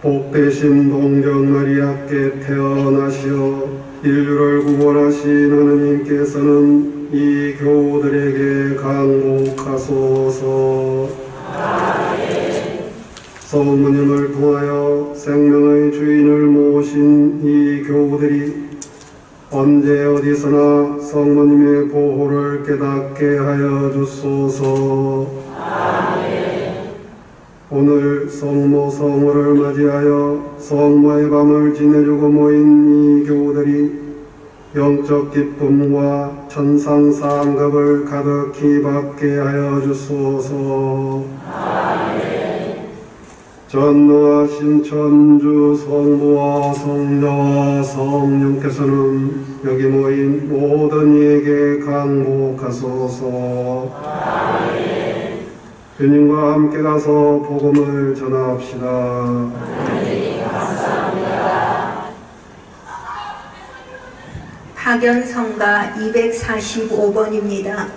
복되신 동정 마리아께 태어나시어 인류를 구원하신 하느님께서는 이 교우들에게 강복하소서. 성모님을 통하여 생명의 주인을 모신 이 교우들이 언제 어디서나 성모님의 보호를 깨닫게 하여 주소서. 오늘 성모 성호를 맞이하여 성모의 밤을 지내주고 모인 이 교우들이 영적 기쁨과 천상상급을 가득히 받게 하여 주소서. 전능하신 천주 성부와 성자와 성령께서는 여기 모인 모든 이에게 강복하소서. 주님과 함께 가서 복음을 전합시다. 파견성가 245번입니다.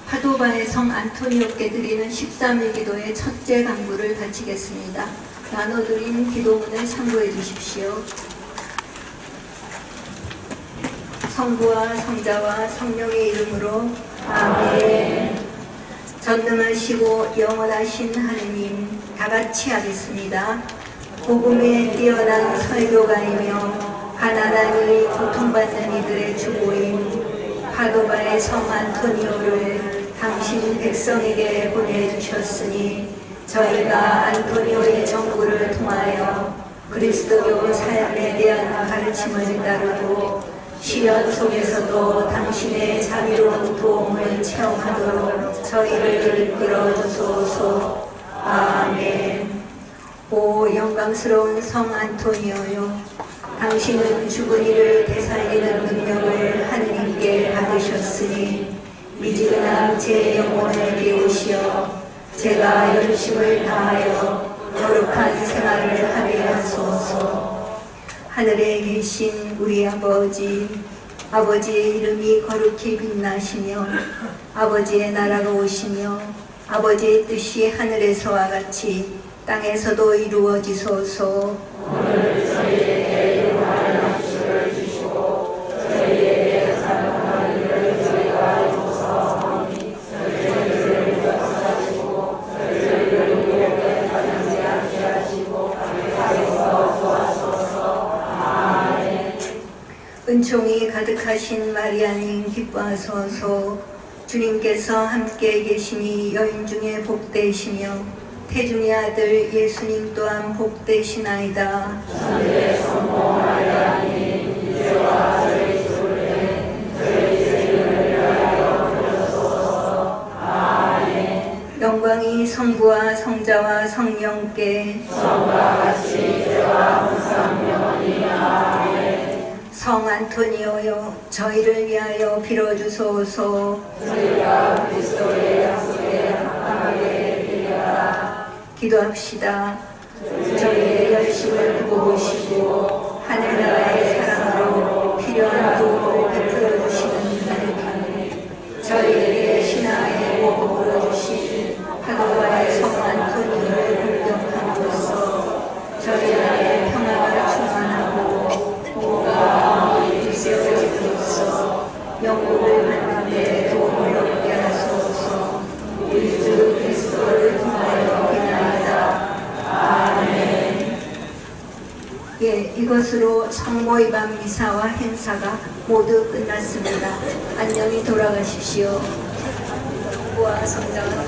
파도바의 성 안토니오께 드리는 13일 기도의 첫째 강구를 바치겠습니다. 나눠드린 기도문을 참고해 주십시오. 성부와 성자와 성령의 이름으로 아멘. 전능하시고 영원하신 하느님, 다같이 하겠습니다. 복음에 뛰어난 설교가이며 가난한 이 고통받는 이들의 주보인 파도바의 성 안토니오를 당신 백성에게 보내주셨으니 저희가 안토니오의 정부를 통하여 그리스도교 삶에 대한 가르침을 따르고 시련 속에서도 당신의 자비로운 도움을 체험하도록 저희를 이끌어 주소서. 아멘. 오 영광스러운 성 안토니오요, 당신은 죽은 이를 되살리는 능력을 하느님께 받으셨으니 미지근한 제 영혼을 깨우시어 제가 열심을 다하여 거룩한 생활을 하게 하소서. 하늘에 계신 우리 아버지, 아버지의 이름이 거룩히 빛나시며 아버지의 나라가 오시며 아버지의 뜻이 하늘에서와 같이 땅에서도 이루어지소서. 오늘 저희에게 용할 음식을 주시고 저희에게 잘못한 일을 저희가 용서하오니 저희를 용서하시고 저희를 유혹에 빠지지 않게 하시고 악에서 도와소서. 아멘. 은총이 가득하신 마리아님 기뻐하소서. 주님께서 함께 계시니 여인 중에 복되시며 태중의 아들 예수님 또한 복되시나이다. 주의 성모 마리아님, 이제와 저희 죽을 때 저희 죄를 위하여 부르소서. 아멘. 영광이 성부와 성자와 성령께 성과 같이 이제와 항상 영원히. 아멘. 성 안토니오여 저희를 위하여 빌어주소서. 저희가 그리스도의 약속에 합당하게 빌려라. 기도합시다. 저희의 열심을 두고 보시고 하늘나라의 사랑으로 필요한 도움을 베풀어 주시는 하느님, 저희에게 신앙의 모범으로 주신 파도와의 성 안토니오를 공경함으로써 저희 안에 평화가 충만하고 몸과 마음이 일세워짐으로써 영국을 만남에 도움을 얻게 하소서. 우리 주 그리스도를 통하여 기도합니다. 아멘. 예, 이것으로 성모이반 미사와 행사가 모두 끝났습니다. 안녕히 돌아가십시오. 부와 성장은